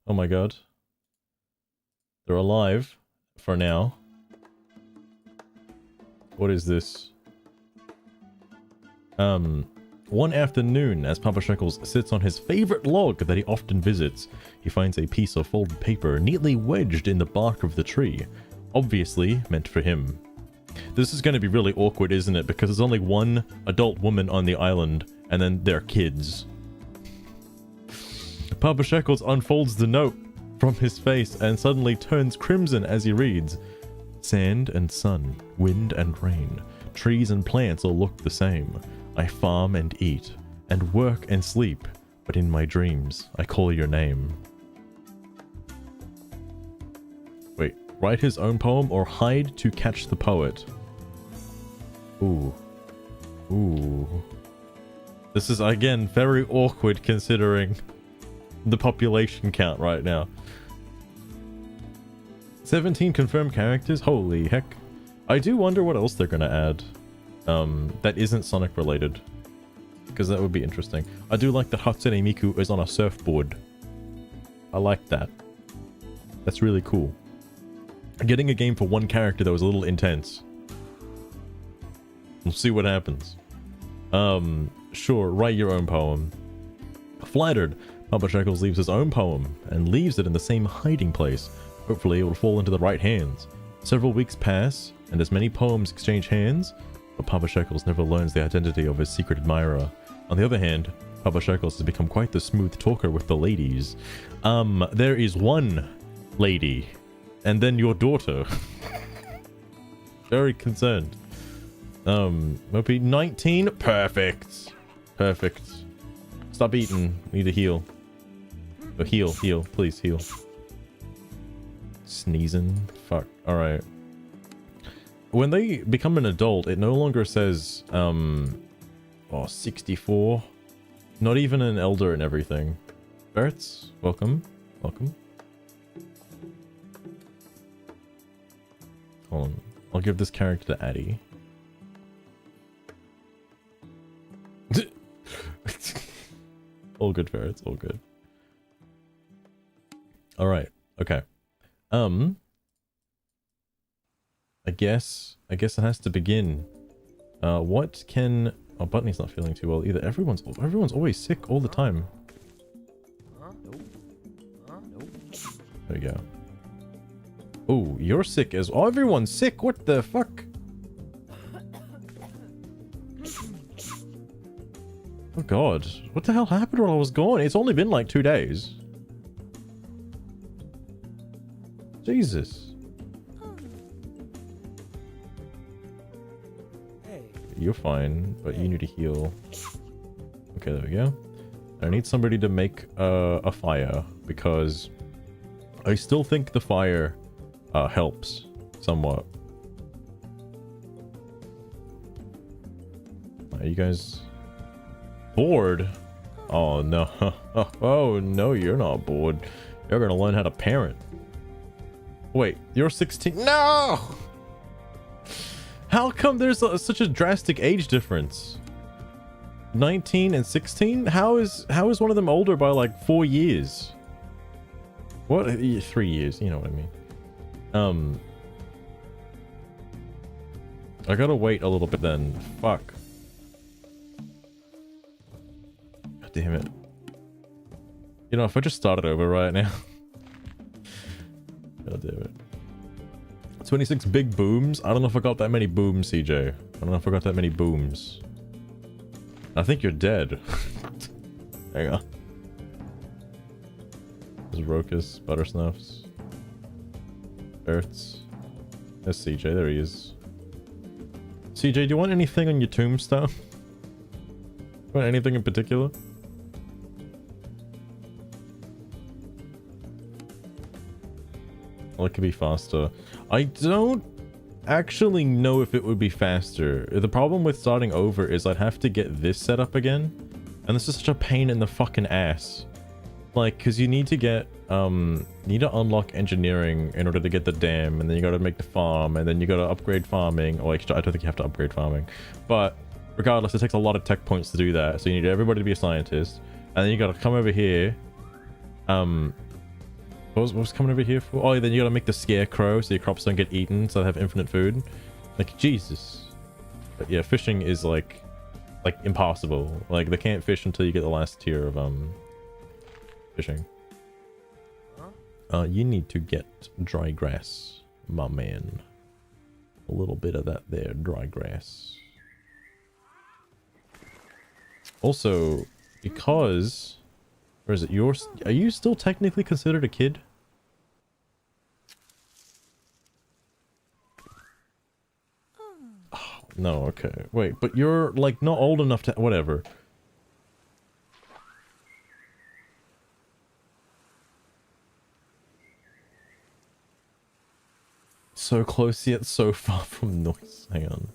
Oh my god. They're alive. For now. What is this? One afternoon, as Papa Shekels sits on his favorite log that he often visits, he finds a piece of folded paper neatly wedged in the bark of the tree. Obviously meant for him. This is going to be really awkward, isn't it? Because there's only one adult woman on the island, and then their kids. Papa Shekels unfolds the note from his face and suddenly turns crimson as he reads. Sand and sun, wind and rain, trees and plants all look the same. I farm and eat, and work and sleep, but in my dreams I call your name. Wait, write his own poem or hide to catch the poet? Ooh. Ooh. This is, again, very awkward considering the population count right now. 17 confirmed characters? Holy heck. I do wonder what else they're gonna add. That isn't Sonic related. Because that would be interesting. I do like that Hatsune Miku is on a surfboard. I like that. That's really cool. Getting a game for one character that was a little intense. We'll see what happens. Sure, write your own poem. Flattered, Papa Shekels leaves his own poem and leaves it in the same hiding place. Hopefully it will fall into the right hands. Several weeks pass, and as many poems exchange hands, but Papa Shekels never learns the identity of his secret admirer. On the other hand, Papa Shekels has become quite the smooth talker with the ladies. There is one lady, and then your daughter. Very concerned. Will be 19? Perfect. Perfect. Stop eating. Need to heal. Oh, heal. Please heal. Sneezing. Fuck. Alright. When they become an adult, it no longer says, 64. Not even an elder and everything. Bertz, welcome. Welcome. Hold on. I'll give this character to Addy. All good, Ferrets. All good. Alright. Okay. I guess it has to begin. What can... Oh, Buttoney's not feeling too well either. Everyone's always sick all the time. There we go. Oh, you're sick as... Oh, everyone's sick! What the fuck? Oh god. What the hell happened while I was gone? It's only been like 2 days. Jesus. You're fine, but you need to heal. Okay, there we go. I need somebody to make a fire, because I still think the fire helps somewhat. Are you guys bored? Oh no. Oh no, you're not bored. You're gonna learn how to parent. Wait, you're 16? No! How come there's such a drastic age difference? 19 and 16? How is one of them older by like 4 years? What? 3 years, you know what I mean. I gotta wait a little bit then. Fuck. God damn it. You know, if I just started over right now. God damn it. 26 big booms? I don't know if I got that many booms, CJ. I don't know if I got that many booms. I think you're dead. Hang on. There's Rokus, Buttersnuffs. Earths. There's CJ, there he is. CJ, do you want anything on your tombstone? Want anything in particular? Well, it could be faster. I don't actually know if it would be faster. The problem with starting over is I'd have to get this set up again. And this is such a pain in the fucking ass. Like, because you need to get, need to unlock engineering in order to get the dam, and then you gotta make the farm, and then you gotta upgrade farming. Oh, actually, I don't think you have to upgrade farming. But regardless, it takes a lot of tech points to do that. So you need everybody to be a scientist. And then you gotta come over here, What was coming over here for? Oh, then you gotta make the scarecrow so your crops don't get eaten, so they have infinite food. Like, Jesus. But yeah, fishing is like impossible. Like, they can't fish until you get the last tier of fishing. You need to get dry grass, my man. A little bit of that there, dry grass. Also, because... Or is it yours? Are you still technically considered a kid? Oh, no, okay. Wait, but you're, like, not old enough to... Whatever. So close yet so far from noise. Hang on.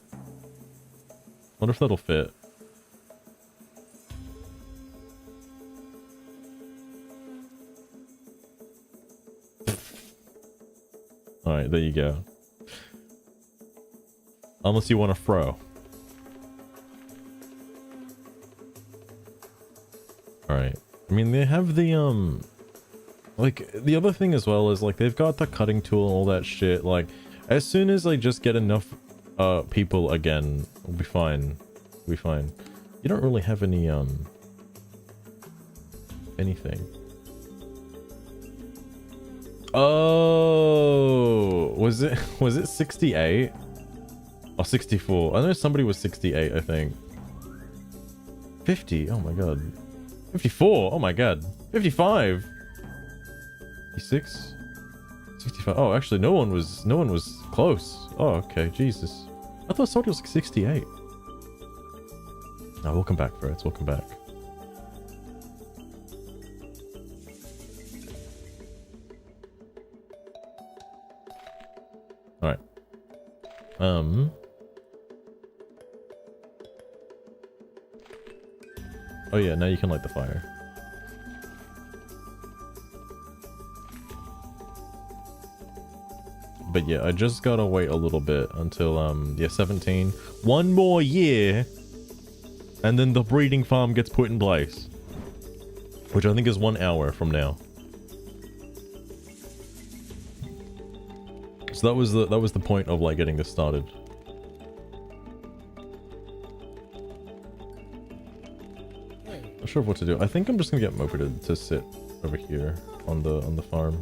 Wonder if that'll fit. Alright, there you go. Unless you want to throw. Alright. I mean, they have the, like, the other thing as well is, like, they've got the cutting tool and all that shit. Like, as soon as I just get enough, people again, we'll be fine. We'll be fine. You don't really have any, anything. Oh, was it 68 or 64? I know somebody was 68, I think. 50, oh my god. 54, oh my god. 55, 56, 65. Oh, actually no one was close. Oh, okay, Jesus. I thought Saudi was like 68. No, we'll come back for it. We'll come back. Alright. Oh yeah, now you can light the fire. But yeah, I just gotta wait a little bit until, yeah, 17. One more year, and then the breeding farm gets put in place. Which I think is 1 hour from now. So that was the point of, like, getting this started. Not sure what to do. I think I'm just gonna get Moped to sit over here on the farm.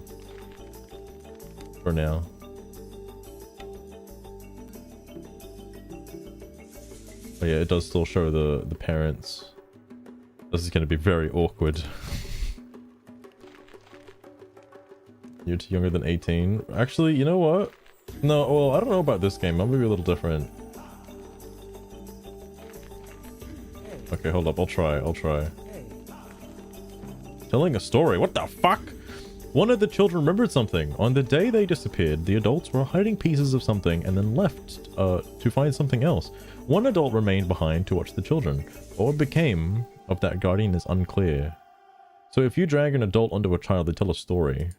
For now. Oh yeah, it does still show the parents. This is gonna be very awkward. You're too younger than 18. Actually, you know what? No, well, I don't know about this game. I'm gonna be a little different. Okay, hold up. I'll try. Telling a story. What the fuck? One of the children remembered something. On the day they disappeared, the adults were hiding pieces of something and then left to find something else. One adult remained behind to watch the children. What became of that guardian is unclear. So if you drag an adult onto a child, they tell a story.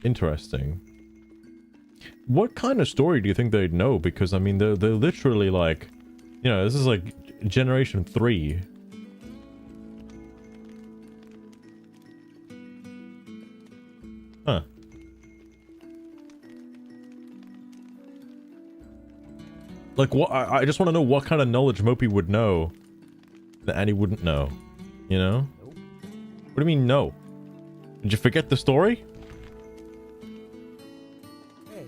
Interesting. What kind of story do you think they'd know? Because, I mean, they're literally like... You know, this is like generation 3. Huh. Like, what? I just want to know what kind of knowledge Mopey would know that Annie wouldn't know. You know? Nope. What do you mean, no? Did you forget the story? Hey.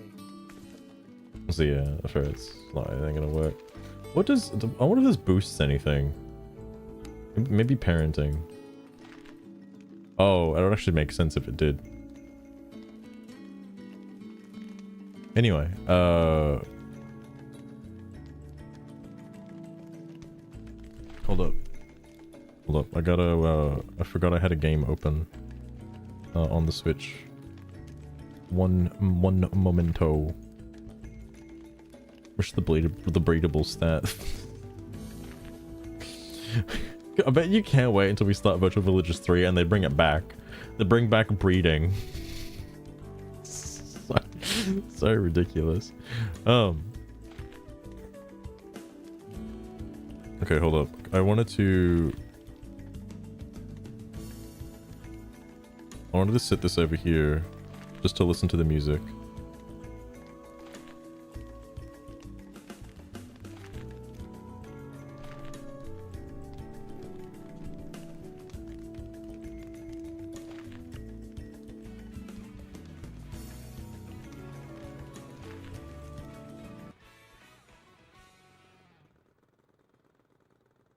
So yeah, I'm sure it's not anything gonna work. What does... I wonder if this boosts anything. Maybe parenting. Oh, it would actually make sense if it did. Anyway, hold up. I gotta, I forgot I had a game open, on the Switch. One momento. Where's the breedable stat? I bet you can't wait until we start Virtual Villages 3 and they bring it back. They bring back breeding. So ridiculous. Okay, hold up. I wanted to... I wanted to sit this over here just to listen to the music.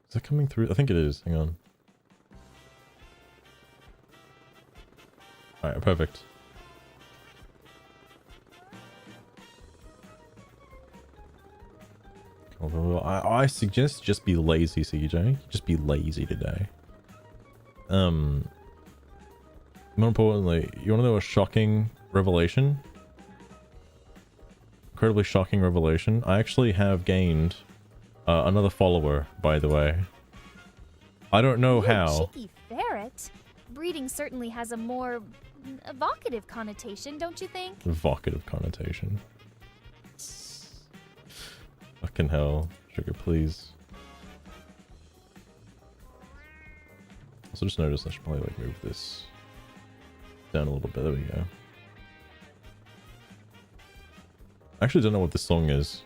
Is that coming through? I think it is. Hang on. Alright, perfect. I suggest just be lazy, CJ. Just be lazy today. More importantly, you want to know a shocking revelation? Incredibly shocking revelation. I actually have gained another follower, by the way. I don't know how. Cheeky ferret. Breeding certainly has a more evocative connotation, don't you think? Evocative connotation. Fucking hell. Sugar, please. Also just noticed I should probably like move this down a little bit. There we go. I actually don't know what this song is.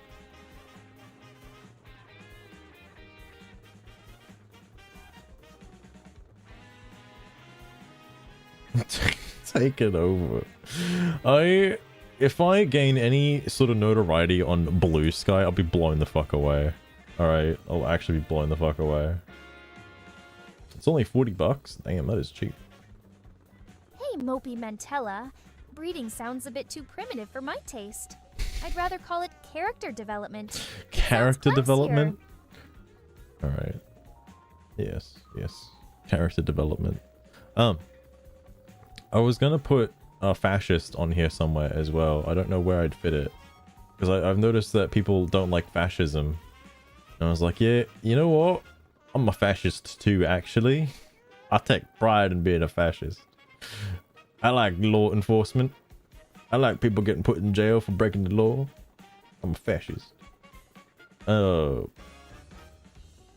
Take it over. If I gain any sort of notoriety on Bluesky, I'll be blown the fuck away. Alright, I'll actually be blown the fuck away. It's only 40 bucks? Damn, that is cheap. Hey, Mopey Mantella. Breeding sounds a bit too primitive for my taste. I'd rather call it character development. Character development? Alright. Yes, yes. Character development. I was gonna put a fascist on here somewhere as well. I don't know where I'd fit it. Because I've noticed that people don't like fascism. And I was like, yeah, you know what? I'm a fascist too, actually. I take pride in being a fascist. I like law enforcement. I like people getting put in jail for breaking the law. I'm a fascist. Oh,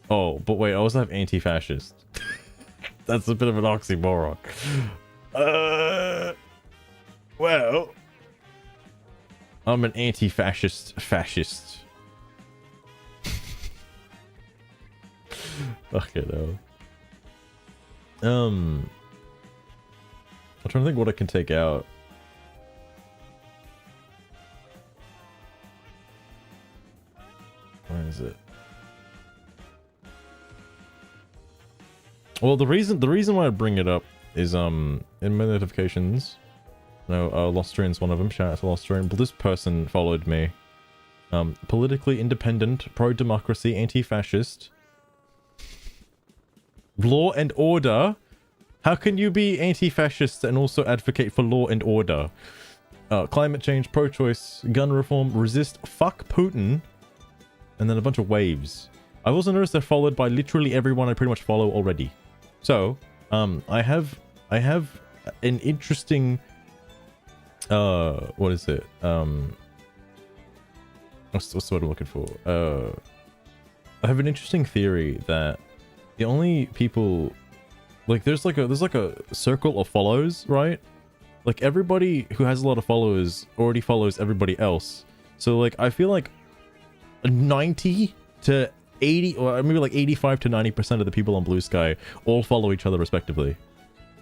but wait, I also have anti-fascist. That's a bit of an oxymoron. Well, I'm an anti-fascist fascist. Fucking hell. I'm trying to think what I can take out. Where is it? Well, the reason why I bring it up is in my notifications. No, Lostrian's one of them. Shout out to Lostrian. But this person followed me. Politically independent, pro-democracy, anti-fascist. Law and order. How can you be anti-fascist and also advocate for law and order? Climate change, pro-choice, gun reform, resist, fuck Putin, and then a bunch of waves. I've also noticed they're followed by literally everyone I pretty much follow already. So, I have an interesting, what is it? What's the word I'm looking for? I have an interesting theory that the only people, like, there's like a circle of follows, right? Like, everybody who has a lot of followers already follows everybody else. So, like, I feel like 90 to 80, or maybe like 85 to 90% of the people on Bluesky all follow each other respectively.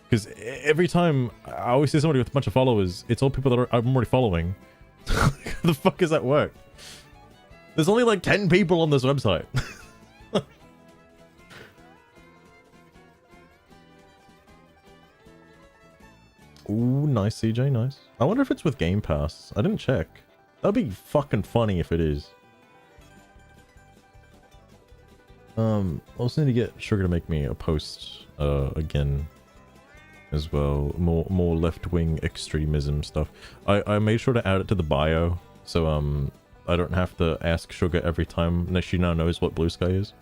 Because every time I always see somebody with a bunch of followers, it's all people that I'm already following. How the fuck does that work? There's only like 10 people on this website. Ooh, nice, CJ, nice. I wonder if it's with Game Pass. I didn't check. That'd be fucking funny if it is. I also need to get Sugar to make me a post again as well. More left-wing extremism stuff. I made sure to add it to the bio, so I don't have to ask Sugar every time. She now knows what Bluesky is.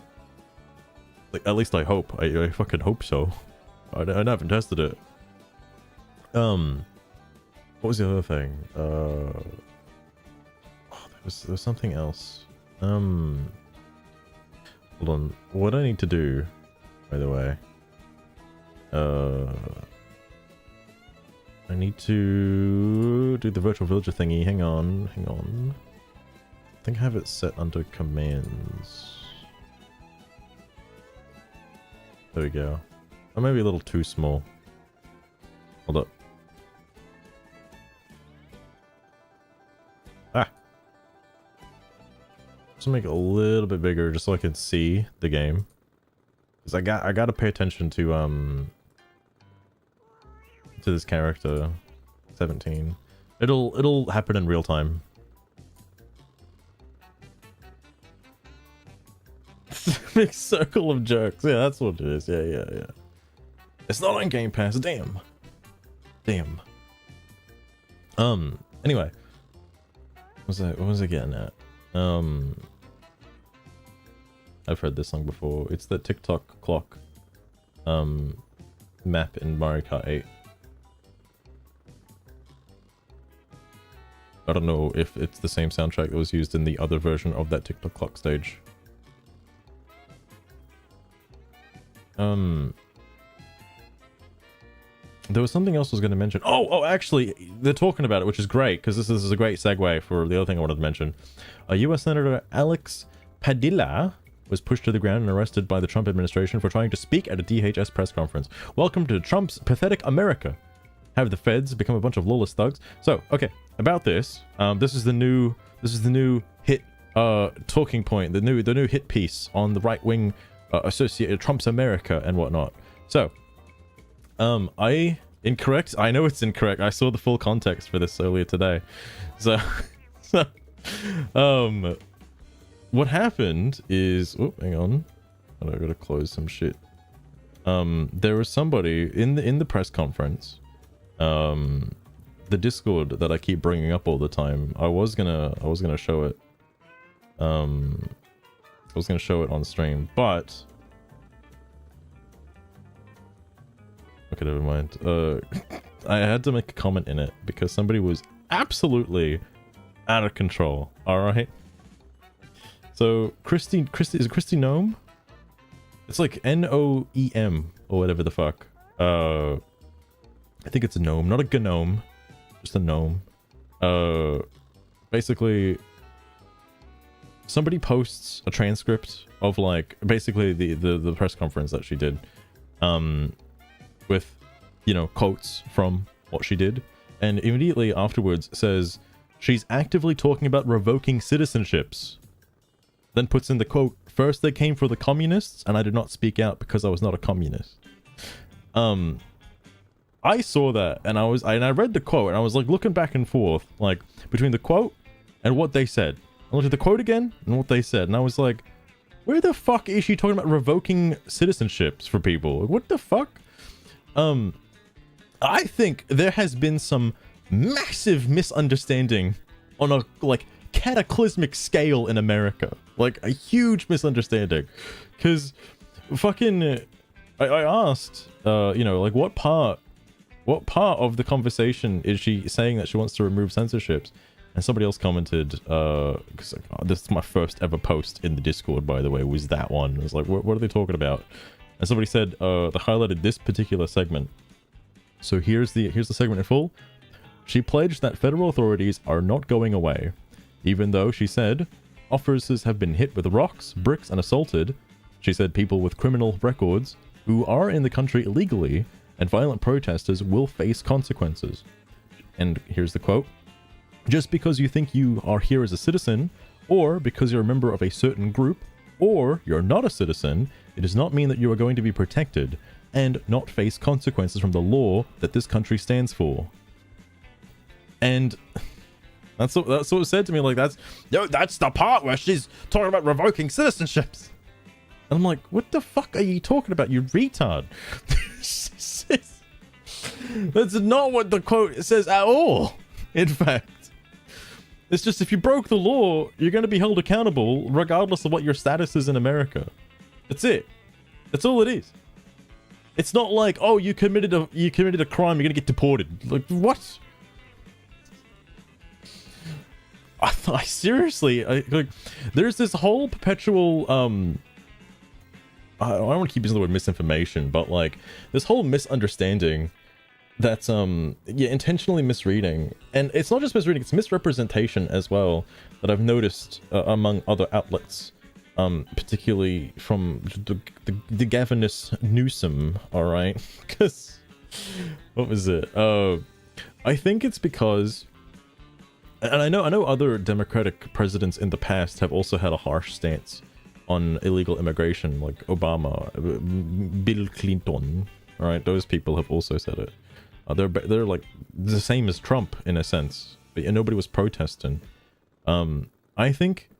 Like, at least I hope. I fucking hope so. I haven't tested it. What was the other thing? Oh, there was something else. Hold on. What I need to do, by the way. I need to do the virtual villager thingy. Hang on, hang on. I think I have it set under commands. There we go. Or maybe a little too small. Hold up. Ah. Just make it a little bit bigger just so I can see the game. Cause I gotta pay attention to this character. 17. It'll happen in real time. Big circle of jerks. Yeah, that's what it is. Yeah. It's not on Game Pass. Damn. Anyway. What was I getting at? I've heard this song before. It's the TikTok clock map in Mario Kart 8. I don't know if it's the same soundtrack that was used in the other version of that TikTok clock stage. There was something else I was going to mention. Oh, actually, they're talking about it, which is great, because this is a great segue for the other thing I wanted to mention. U.S. Senator Alex Padilla was pushed to the ground and arrested by the Trump administration for trying to speak at a DHS press conference. Welcome to Trump's pathetic America. Have the feds become a bunch of lawless thugs? So, okay, about this. This is the new hit talking point, the new hit piece on the right wing associated Trump's America and whatnot. So, incorrect. I know it's incorrect. I saw the full context for this earlier today. So what happened is, oh, hang on. I gotta close some shit. There was somebody in the press conference. The Discord that I keep bringing up all the time. I was gonna show it. I was gonna show it on stream, but okay, never mind. I had to make a comment in it because somebody was absolutely out of control. All right. So Christy is it Christy Gnome? It's like Noem or whatever the fuck. I think it's a gnome, not a gnome, just a gnome. Basically, somebody posts a transcript of like basically the press conference that she did, with, you know, quotes from what she did, and immediately afterwards says she's actively talking about revoking citizenships. Then puts in the quote, "First they came for the communists, and I did not speak out because I was not a communist." I saw that, and I read the quote, and I was like looking back and forth, like between the quote and what they said. I looked at the quote again and what they said, and I was like, where the fuck is she talking about revoking citizenships for people? What the fuck? I think there has been some massive misunderstanding on a like cataclysmic scale in America, like a huge misunderstanding, because fucking I asked you know, like what part of the conversation is she saying that she wants to remove censorships, and somebody else commented, because this is my first ever post in the Discord, by the way, was that one. It was like, what are they talking about? And somebody said they highlighted this particular segment. So here's the segment in full. She pledged that federal authorities are not going away, even though she said officers have been hit with rocks, bricks, and assaulted. She said people with criminal records who are in the country illegally and violent protesters will face consequences. And here's the quote. Just because you think you are here as a citizen, or because you're a member of a certain group, or you're not a citizen, it does not mean that you are going to be protected and not face consequences from the law that this country stands for. And that's what was said to me, like, that's the part where she's talking about revoking citizenships. And I'm like, what the fuck are you talking about, you retard? That's not what the quote says at all. In fact, it's just if you broke the law, you're going to be held accountable regardless of what your status is in America. That's it. That's all it is. It's not like, oh, you committed a crime, you're going to get deported. Like, what? I seriously, like, there's this whole perpetual I don't want to keep using the word misinformation, but like this whole misunderstanding that's yeah, intentionally misreading. And it's not just misreading, it's misrepresentation as well, that I've noticed among other outlets, particularly from the Gavinius Newsom. All right, because what was it? I think it's because, and I know other Democratic presidents in the past have also had a harsh stance on illegal immigration, like Obama, Bill Clinton. All right, those people have also said it. They're like the same as Trump in a sense, but nobody was protesting. I think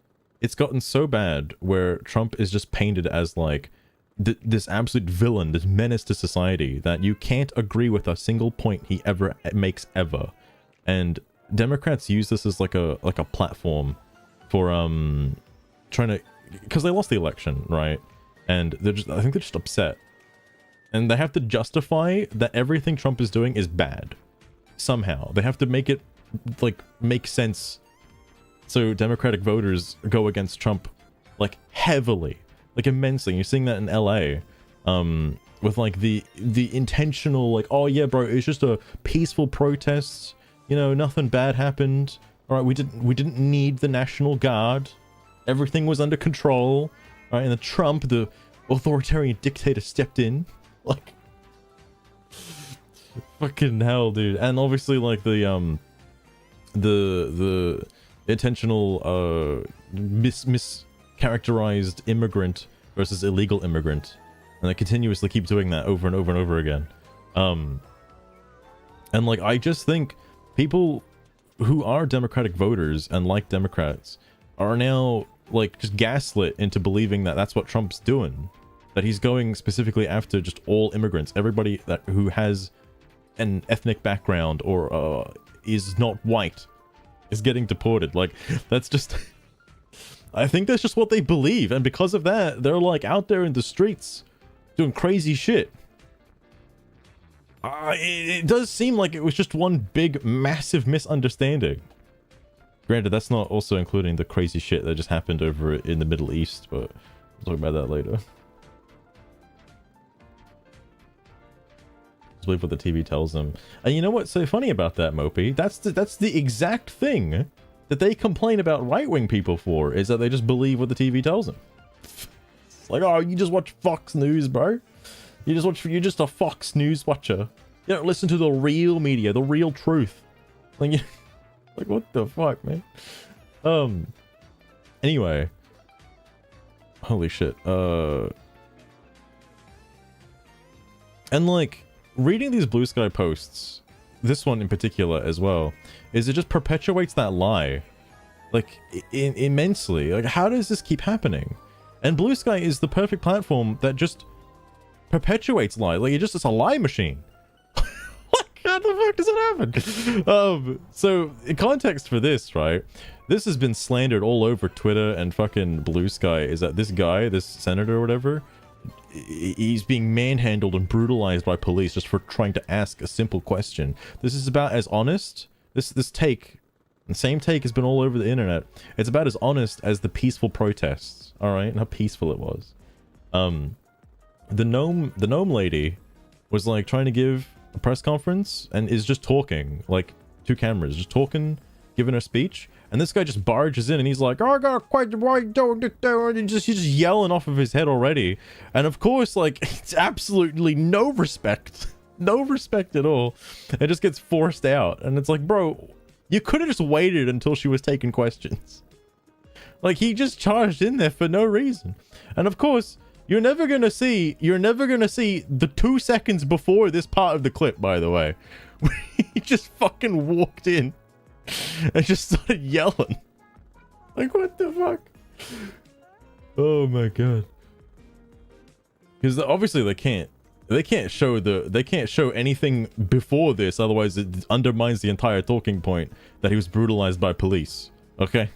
it's gotten so bad where Trump is just painted as like this absolute villain, this menace to society, that you can't agree with a single point he ever makes ever. And Democrats use this as like a platform for trying to, because they lost the election, right? And I think they're just upset. And they have to justify that everything Trump is doing is bad. Somehow. They have to make it, like, make sense. So Democratic voters go against Trump, like, heavily. Like, immensely. You're seeing that in LA. With, like, the intentional, like, oh, yeah, bro, it's just a peaceful protest. You know, nothing bad happened. All right, we didn't need the National Guard. Everything was under control. All right, and the Trump, the authoritarian dictator, stepped in. Like, fucking hell, dude. And obviously, like, the intentional mischaracterized immigrant versus illegal immigrant, and they continuously keep doing that over and over and over again. And like, I just think people who are Democratic voters and like Democrats are now like just gaslit into believing that that's what Trump's doing. That he's going specifically after just all immigrants, everybody who has an ethnic background or is not white is getting deported. Like, that's just, I think that's just what they believe, and because of that, they're like out there in the streets doing crazy shit. It does seem like it was just one big, massive misunderstanding. Granted, that's not also including the crazy shit that just happened over in the Middle East, but we'll talk about that later. Believe what the TV tells them. And you know what's so funny about that, Mopey? That's the exact thing that they complain about right-wing people for, is that they just believe what the TV tells them. It's like, oh, you just watch Fox News, bro. You're just a Fox News watcher. You don't listen to the real media, the real truth. Like, like, what the fuck, man? Anyway. Holy shit. And like, reading these Bluesky posts, this one in particular as well, is it just perpetuates that lie, like, immensely. Like, how does this keep happening? And Bluesky is the perfect platform that just perpetuates lie. Like, it's a lie machine. What? How the fuck does it happen? So, in context for this, right? This has been slandered all over Twitter and fucking Bluesky, is that this guy, this senator or whatever, he's being manhandled and brutalized by police just for trying to ask a simple question. This is about as honest, this take, the same take has been all over the internet. It's about as honest as the peaceful protests, all right, and how peaceful it was. The gnome lady was like trying to give a press conference and is just talking, like, two cameras, just talking, giving her speech. And this guy just barges in and he's like, oh, I got quite the right, he's just yelling off of his head already. And of course, like, it's absolutely no respect. No respect at all. It just gets forced out. And it's like, bro, you could have just waited until she was taking questions. Like, he just charged in there for no reason. And of course, you're never gonna see the 2 seconds before this part of the clip, by the way. Where he just fucking walked in and just started yelling. Like, what the fuck? Oh my god. Because obviously they can't show anything before this, otherwise it undermines the entire talking point that he was brutalized by police. Okay?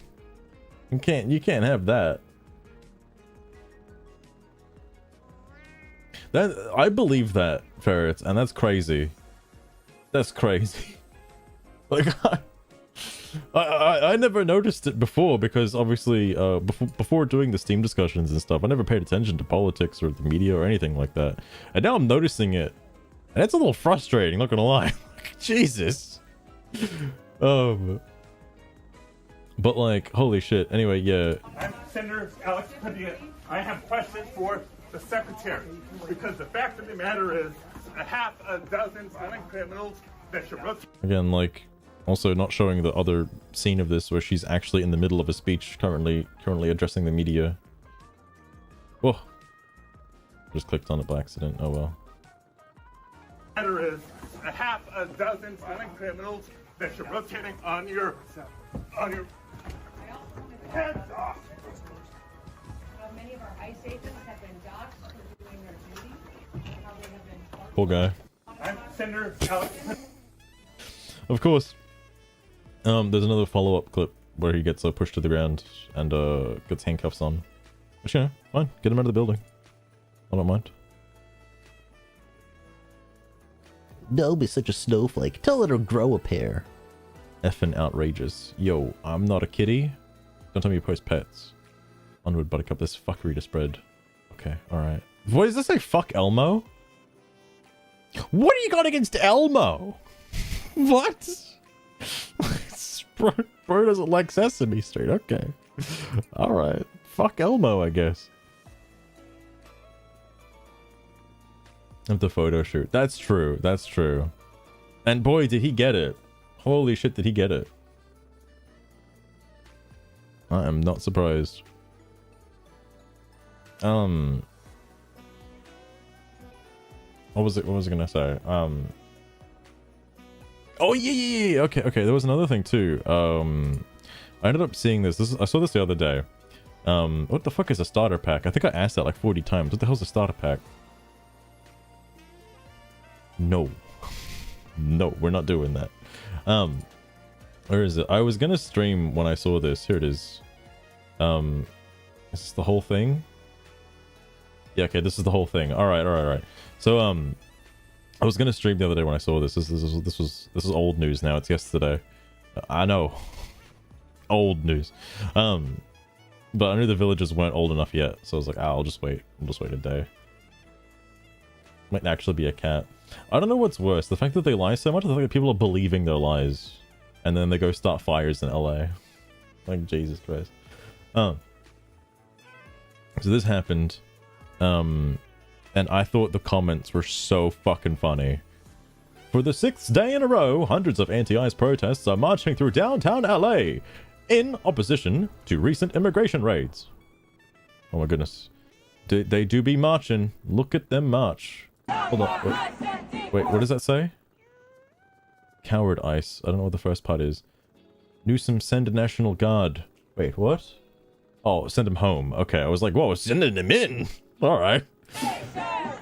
You can't have that. I believe that, Ferret, and that's crazy. That's crazy. Like, I never noticed it before, because obviously before doing the Steam discussions and stuff, I never paid attention to politics or the media or anything like that. And now I'm noticing it And it's a little frustrating, not gonna lie. Jesus. But like, holy shit. Anyway, yeah. I'm Senator Alex Padilla. I have questions for the secretary because the fact of the matter is, a half a dozen violent criminals that should rotate. Again, like, also not showing the other scene of this where she's actually in the middle of a speech, currently addressing the media. Oh, just clicked on it by accident. Oh well. Matter is, a half a dozen violent criminals that you're rotating on your heads off. Many of our ICE agents have been docked for doing their duty. How they have been. Poor guy. I'm Senator Alex. Of course. There's another follow-up clip where he gets pushed to the ground and gets handcuffs on. But you know, fine. Get him out of the building. I don't mind. Don't be such a snowflake. Tell her to grow a pair. Effing outrageous. Yo, I'm not a kitty. Don't tell me you post pets. Onward, buttercup. There's fuckery to spread. Okay, alright. What does this say? Fuck Elmo? What do you got against Elmo? What? Bro doesn't like Sesame Street. Okay. Alright. Fuck Elmo, I guess. Of the photo shoot. That's true. That's true. And boy, did he get it. Holy shit, did he get it. I am not surprised. What was I gonna say? Oh yeah. Okay. There was another thing too. I ended up seeing this. I saw this the other day. What the fuck is a starter pack? I think I asked that like 40 times. What the hell's a starter pack? No. No, we're not doing that. Where is it? I was gonna stream when I saw this. Here it is. Is this the whole thing? Yeah, okay, this is the whole thing. Alright. So, I was gonna stream the other day when I saw this. This is old news now. It's yesterday. I know. Old news. But I knew the villagers weren't old enough yet, so I was like, I'll just wait. I'll just wait a day. Might actually be a cat. I don't know what's worse, the fact that they lie so much, or the fact that people are believing their lies, and then they go start fires in LA. Like, Jesus Christ. So this happened, and I thought the comments were so fucking funny. For the 6th day in a row, hundreds of anti-ICE protests are marching through downtown LA in opposition to recent immigration raids. Oh my goodness. They do be marching. Look at them march. Hold on. Wait, what does that say? Coward ICE. I don't know what the first part is. Newsom, send a National Guard. Wait, what? Oh, send him home. Okay, I was like, whoa, sending him in. Alright. I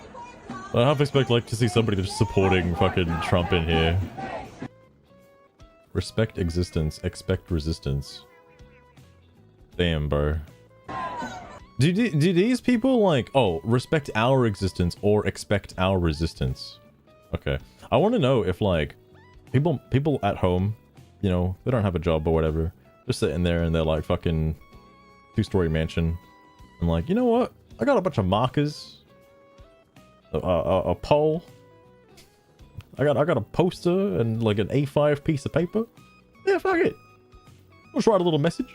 half expect like to see somebody just supporting fucking Trump in here. Respect existence, expect resistance. Damn, bro. Do these people like, oh, respect our existence or expect our resistance? Okay. I want to know if like people at home, you know, they don't have a job or whatever, just sitting there in their like fucking 2-story mansion. I'm like, you know what? I got a bunch of markers, a pole. I got a poster and like an A5 piece of paper. Yeah, fuck it. I'll just write a little message,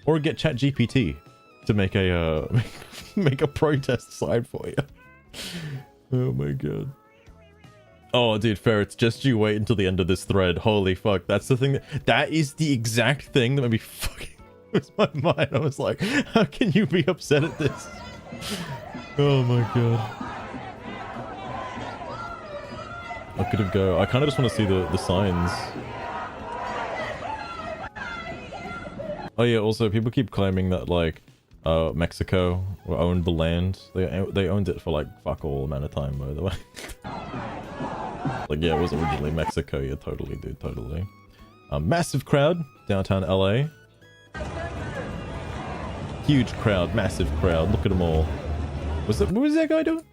or get ChatGPT to make a make a protest sign for you. Oh my god. Oh dude, Ferrets, just you wait until the end of this thread. Holy fuck, that's the thing that is the exact thing that made me fucking lose my mind. I was like, how can you be upset at this? Oh my god. Look at him go. I kind of just want to see the signs. Oh yeah, also people keep claiming that like Mexico owned the land. They owned it for like fuck all amount of time, by the way. Like yeah, it was originally Mexico. Yeah, totally, dude, totally. Massive crowd downtown LA. Huge crowd, massive crowd. Look at them all. What was that guy doing?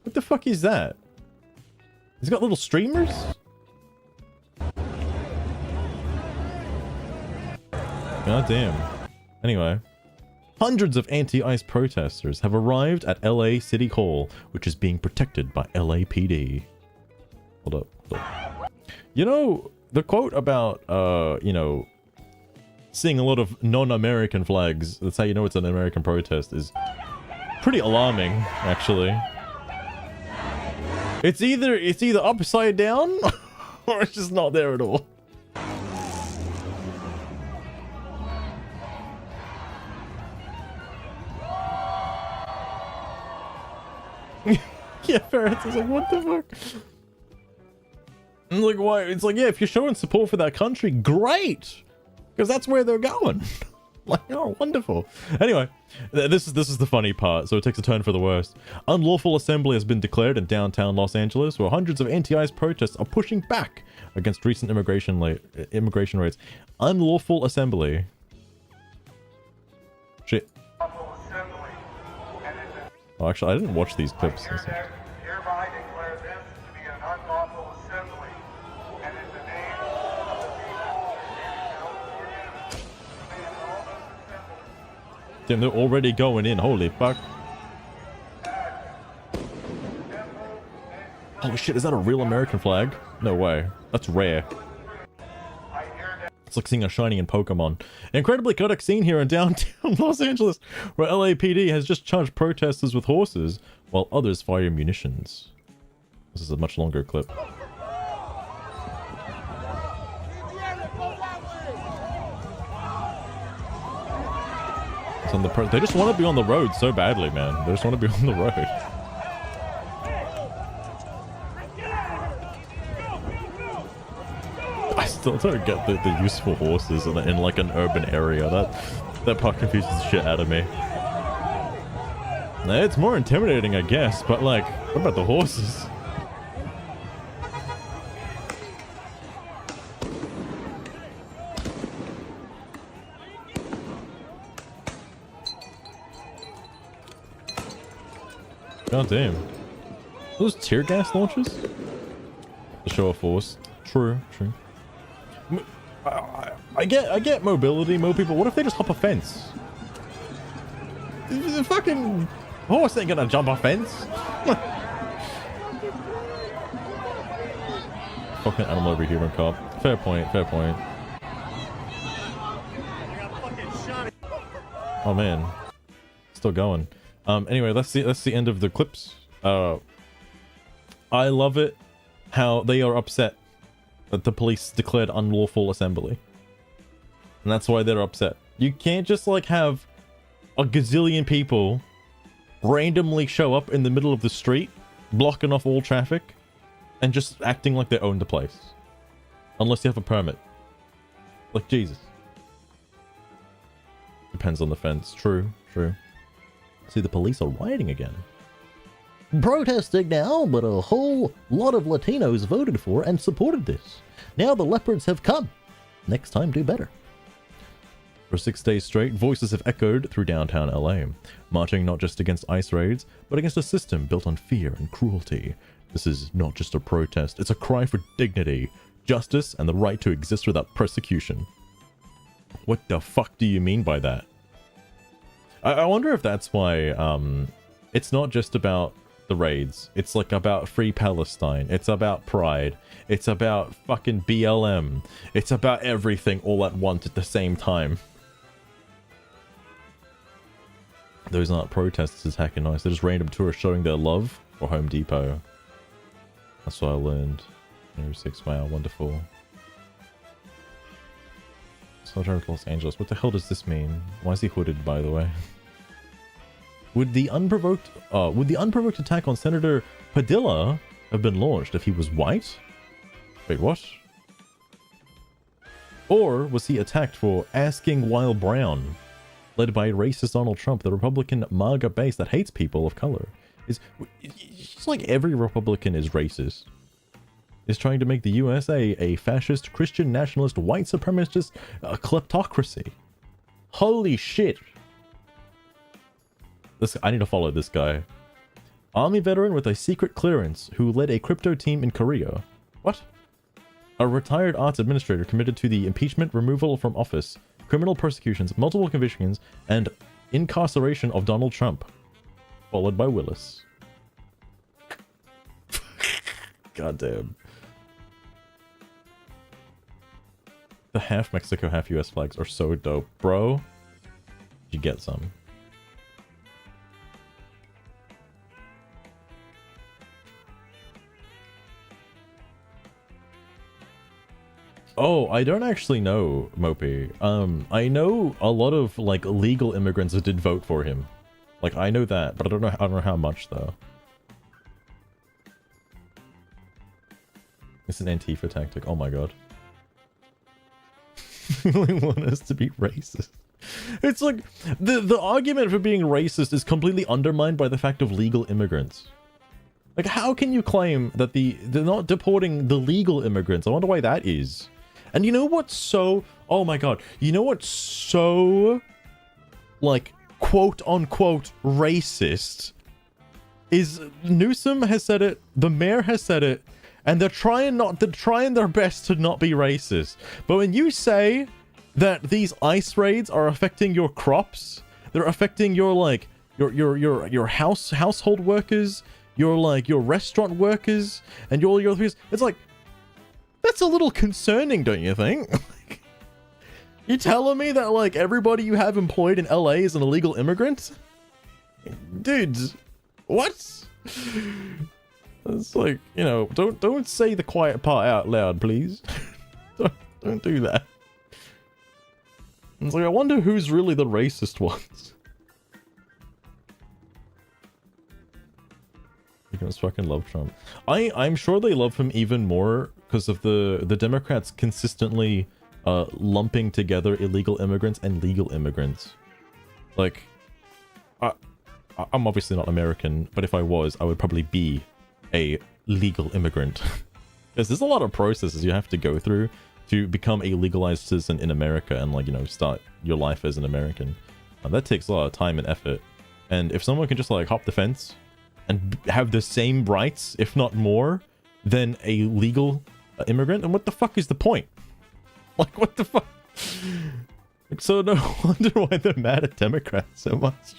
What the fuck is that? He's got little streamers? God damn. Anyway. Hundreds of anti-ICE protesters have arrived at LA City Hall, which is being protected by LAPD. Hold up. You know, the quote about, you know, seeing a lot of non-American flags, that's how you know it's an American protest, is pretty alarming, actually. It's either upside down, or it's just not there at all. Yeah, Ferrets is like, what the fuck? And like, why? It's like, yeah, if you're showing support for that country, great, because that's where they're going. Like, oh, wonderful. Anyway, this is the funny part, so it takes a turn for the worst. Unlawful assembly has been declared in downtown Los Angeles, where hundreds of anti-ICE protests are pushing back against recent immigration raids. Unlawful assembly. Shit. Oh, actually, I didn't watch these clips. Hereby declare this to be an unlawful assembly, and in the name of the people, Damn, they're already going in. Holy fuck. Holy shit, is that a real American flag? No way. That's rare. It's like seeing a shiny in Pokemon. Incredibly chaotic scene here in downtown Los Angeles, where LAPD has just charged protesters with horses, while others fire munitions. This is a much longer clip. They just want to be on the road so badly, man. They just want to be on the road. I still don't get the useful horses in like an urban area. That part confuses the shit out of me. It's more intimidating, I guess, but like, what about the horses? God damn. Those tear gas launchers? To show a force. True, true. I get mobility, people. What if they just hop a fence? The fucking horse ain't gonna jump a fence. Fucking animal over human cop. Fair point, fair point. Oh man. Still going. Anyway, that's the end of the clips. I love it how they are upset that the police declared unlawful assembly. And that's why they're upset. You can't just like have a gazillion people randomly show up in the middle of the street, blocking off all traffic, and just acting like they own the place. Unless you have a permit. Like, Jesus. Depends on the fence. True, true. See, the police are rioting again. Protesting now, but a whole lot of Latinos voted for and supported this. Now the leopards have come. Next time, do better. For 6 days straight, voices have echoed through downtown LA, marching not just against ICE raids, but against a system built on fear and cruelty. This is not just a protest, it's a cry for dignity, justice, and the right to exist without persecution. What the fuck do you mean by that? I wonder if that's why it's not just about the raids. It's like about Free Palestine. It's about Pride. It's about fucking BLM. It's about everything all at once at the same time. Those aren't protesters hacking nice. They're just random tourists showing their love for Home Depot. That's what I learned. 6. Wow, wonderful. Soldier of Los Angeles. What the hell does this mean? Why is he hooded, by the way? Would the unprovoked attack on Senator Padilla have been launched if he was white? Wait, what? Or was he attacked for asking while brown? Led by racist Donald Trump, the Republican MAGA base that hates people of color. It's like every Republican is racist. Is trying to make the USA a fascist, Christian nationalist, white supremacist kleptocracy. Holy shit. I need to follow this guy. Army veteran with a secret clearance who led a crypto team in Korea. What? A retired arts administrator committed to the impeachment, removal from office, criminal persecutions, multiple convictions, and incarceration of Donald Trump, followed by Willis. God damn. The half Mexico, half US flags are so dope. Bro, you get some. Oh, I don't actually know, Mopey. I know a lot of like illegal immigrants that did vote for him. Like I know that, but I don't know how much though. It's an Antifa tactic. Oh my god. They want us to be racist. It's like the argument for being racist is completely undermined by the fact of legal immigrants. Like how can you claim that they're not deporting the legal immigrants? I wonder why that is. And you know what's so, oh my god, you know what's so, like, quote unquote racist is Newsom has said it, the mayor has said it, and they're trying their best to not be racist. But when you say that these ICE raids are affecting your crops, they're affecting your, like, your household workers, your restaurant workers, and all your things, it's like, that's a little concerning, don't you think? You telling me that like everybody you have employed in LA is an illegal immigrant? Dudes, what? It's like, you know, don't say the quiet part out loud, please. don't do that. It's like, I wonder who's really the racist ones. You guys fucking love Trump. I'm sure they love him even more because of the Democrats consistently lumping together illegal immigrants and legal immigrants. Like, I'm obviously not American, but if I was, I would probably be a legal immigrant. Because there's a lot of processes you have to go through to become a legalized citizen in America and, like, you know, start your life as an American. That takes a lot of time and effort. And if someone can just, like, hop the fence and have the same rights, if not more, than a legal immigrant, and what the fuck is the point? Like, what the fuck? So no wonder why they're mad at Democrats so much.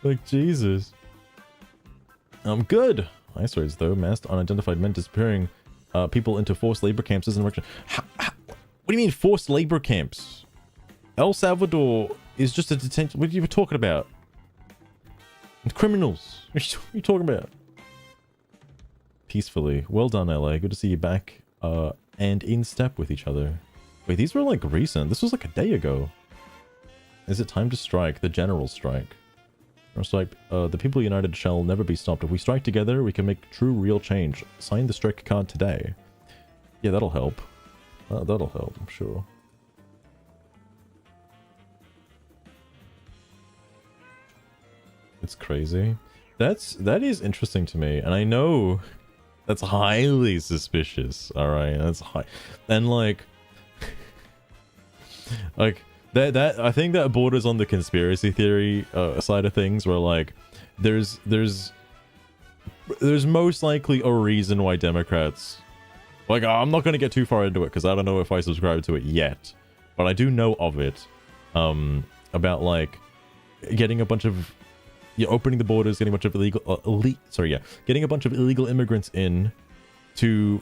Like, Jesus. Good. ICE raids, though. Masked unidentified men disappearing people into forced labor camps isn't what do you mean forced labor camps? El Salvador is just a detention. What are you talking about? Criminals. What are you talking about? Peacefully. Well done, LA. Good to see you back and in step with each other. Wait, these were like recent. This was like a day ago. Is it time to strike? The general strike. Strike. The people united shall never be stopped. If we strike together, we can make true, real change. Sign the strike card today. Yeah, that'll help. That'll help, I'm sure. It's crazy. That is interesting to me, and I know that's highly suspicious. All right, that's high, and like that I think that borders on the conspiracy theory side of things, where like there's most likely a reason why Democrats, like, I'm not going to get too far into it because I don't know if I subscribe to it yet, but I do know of it, about like getting a bunch of opening the borders, getting a bunch of getting a bunch of illegal immigrants in to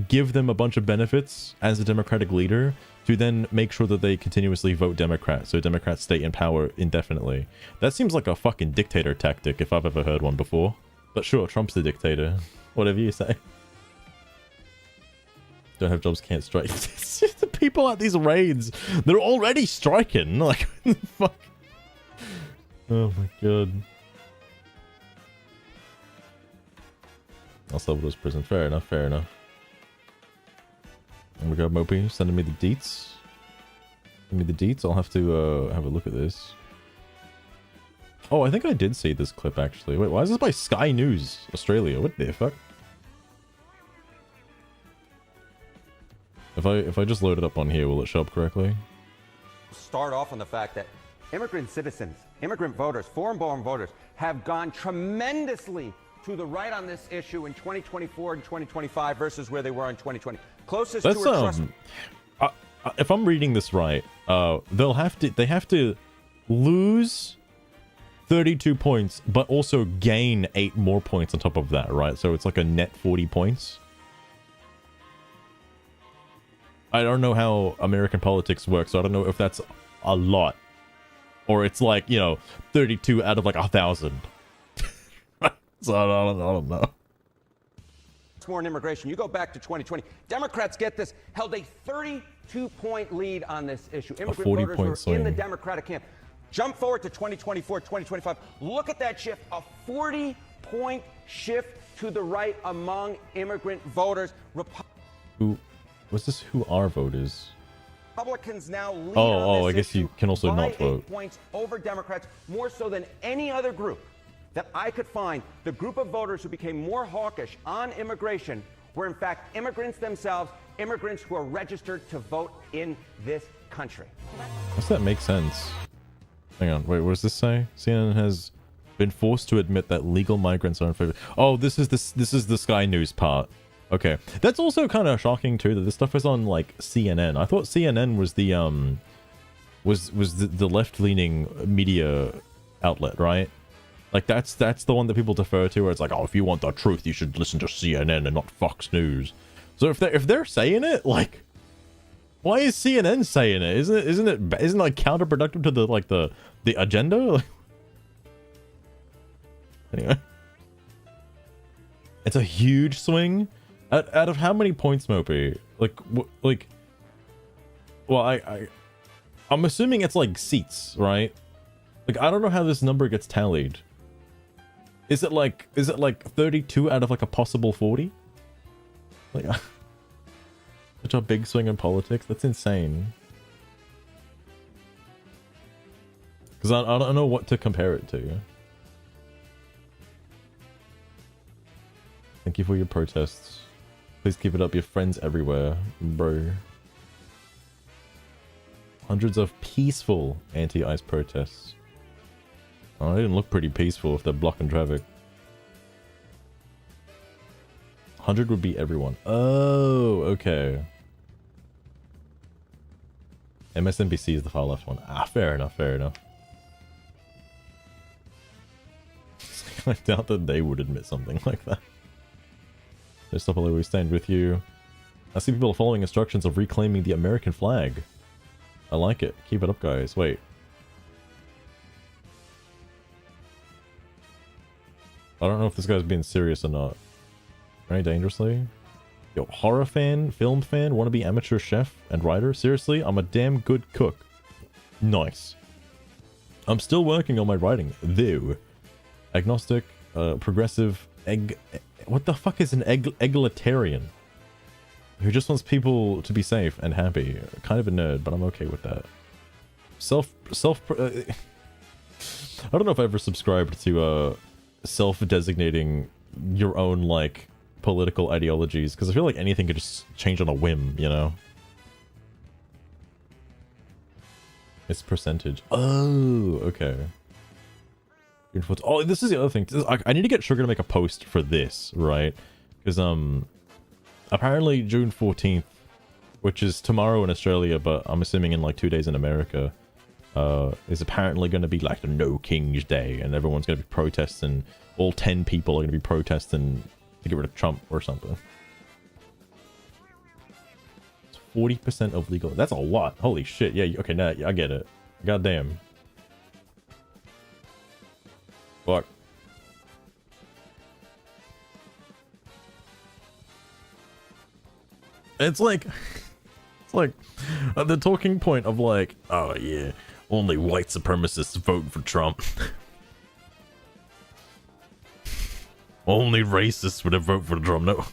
give them a bunch of benefits as a Democratic leader to then make sure that they continuously vote Democrat, so Democrats stay in power indefinitely. That seems like a fucking dictator tactic if I've ever heard one before. But sure, Trump's the dictator. Whatever you say. Don't have jobs, can't strike. It's just the people at these raids, they're already striking. Like, fuck. Oh my god. El Salvador's prison. Fair enough, fair enough. And we got Mopey sending me the deets. Give me the deets. I'll have to have a look at this. Oh, I think I did see this clip actually. Wait, why is this by Sky News Australia? What the fuck? If I just load it up on here, will it show up correctly? Start off on the fact that immigrant citizens, immigrant voters, foreign-born voters have gone tremendously to the right on this issue in 2024 and 2025 versus where they were in 2020. Closest That's, to a trust. if I'm reading this right, they have to lose 32 points, but also gain 8 more points on top of that, right? So it's like a net 40 points. I don't know how American politics works, so I don't know if that's a lot. Or it's like, you know, 32 out of like 1,000. So I don't know. More in immigration. You go back to 2020. Democrats, get this, held a 32-point lead on this issue. Immigrant voters were swing in the Democratic camp. Jump forward to 2024, 2025. Look at that shift. A 40-point shift to the right among immigrant voters. Who was this? Who are voters? Republicans now lead Oh, on this I guess issue you can also by not vote. 8 points over Democrats, more so than any other group that I could find. The group of voters who became more hawkish on immigration were in fact immigrants themselves, immigrants who are registered to vote in this country. Does that make sense? Hang on, wait, what does this say? CNN has been forced to admit that legal migrants are in favor. Oh, this is the Sky News part. Okay, that's also kind of shocking too that this stuff is on like CNN. I thought CNN was the the left-leaning media outlet, right? Like that's the one that people defer to, where it's like, oh, if you want the truth, you should listen to CNN and not Fox News. So if they're saying it, like, why is CNN saying it? Isn't it like counterproductive to the agenda? Anyway, it's a huge swing. Out of how many points, Mopey? Well, I'm assuming it's like seats, right? Like, I don't know how this number gets tallied. Is it like 32 out of like a possible 40? Like, such a big swing in politics. That's insane. Because I don't know what to compare it to. Thank you for your protests. Please keep it up. Your friends everywhere, bro. Hundreds of peaceful anti-ICE protests. Oh, they didn't look pretty peaceful if they're blocking traffic. 100 would be everyone. Oh, okay. MSNBC is the far left one. Ah, fair enough, fair enough. I doubt that they would admit something like that. There's stuff we stand with you. I see people following instructions of reclaiming the American flag. I like it. Keep it up, guys. Wait. I don't know if this guy's being serious or not. Very dangerously. Yo, horror fan, film fan, wannabe amateur chef and writer. Seriously, I'm a damn good cook. Nice. I'm still working on my writing, though. Agnostic, progressive, what the fuck is an egalitarian? Who just wants people to be safe and happy. Kind of a nerd, but I'm okay with that. I don't know if I ever subscribed to self-designating your own like political ideologies, because I feel like anything could just change on a whim, you know? It's percentage. Oh, okay. Oh, this is the other thing. I need to get Sugar to make a post for this, right? Because apparently June 14th, which is tomorrow in Australia, but I'm assuming in like 2 days in America, is apparently going to be like the No King's Day, and everyone's going to be protesting. All 10 people are going to be protesting to get rid of Trump or something. It's 40% of legal. That's a lot. Holy shit. Yeah, okay, now I get it. Goddamn. Fuck. It's like the talking point of like, oh yeah, only white supremacists vote for Trump. Only racists would ever vote for Trump.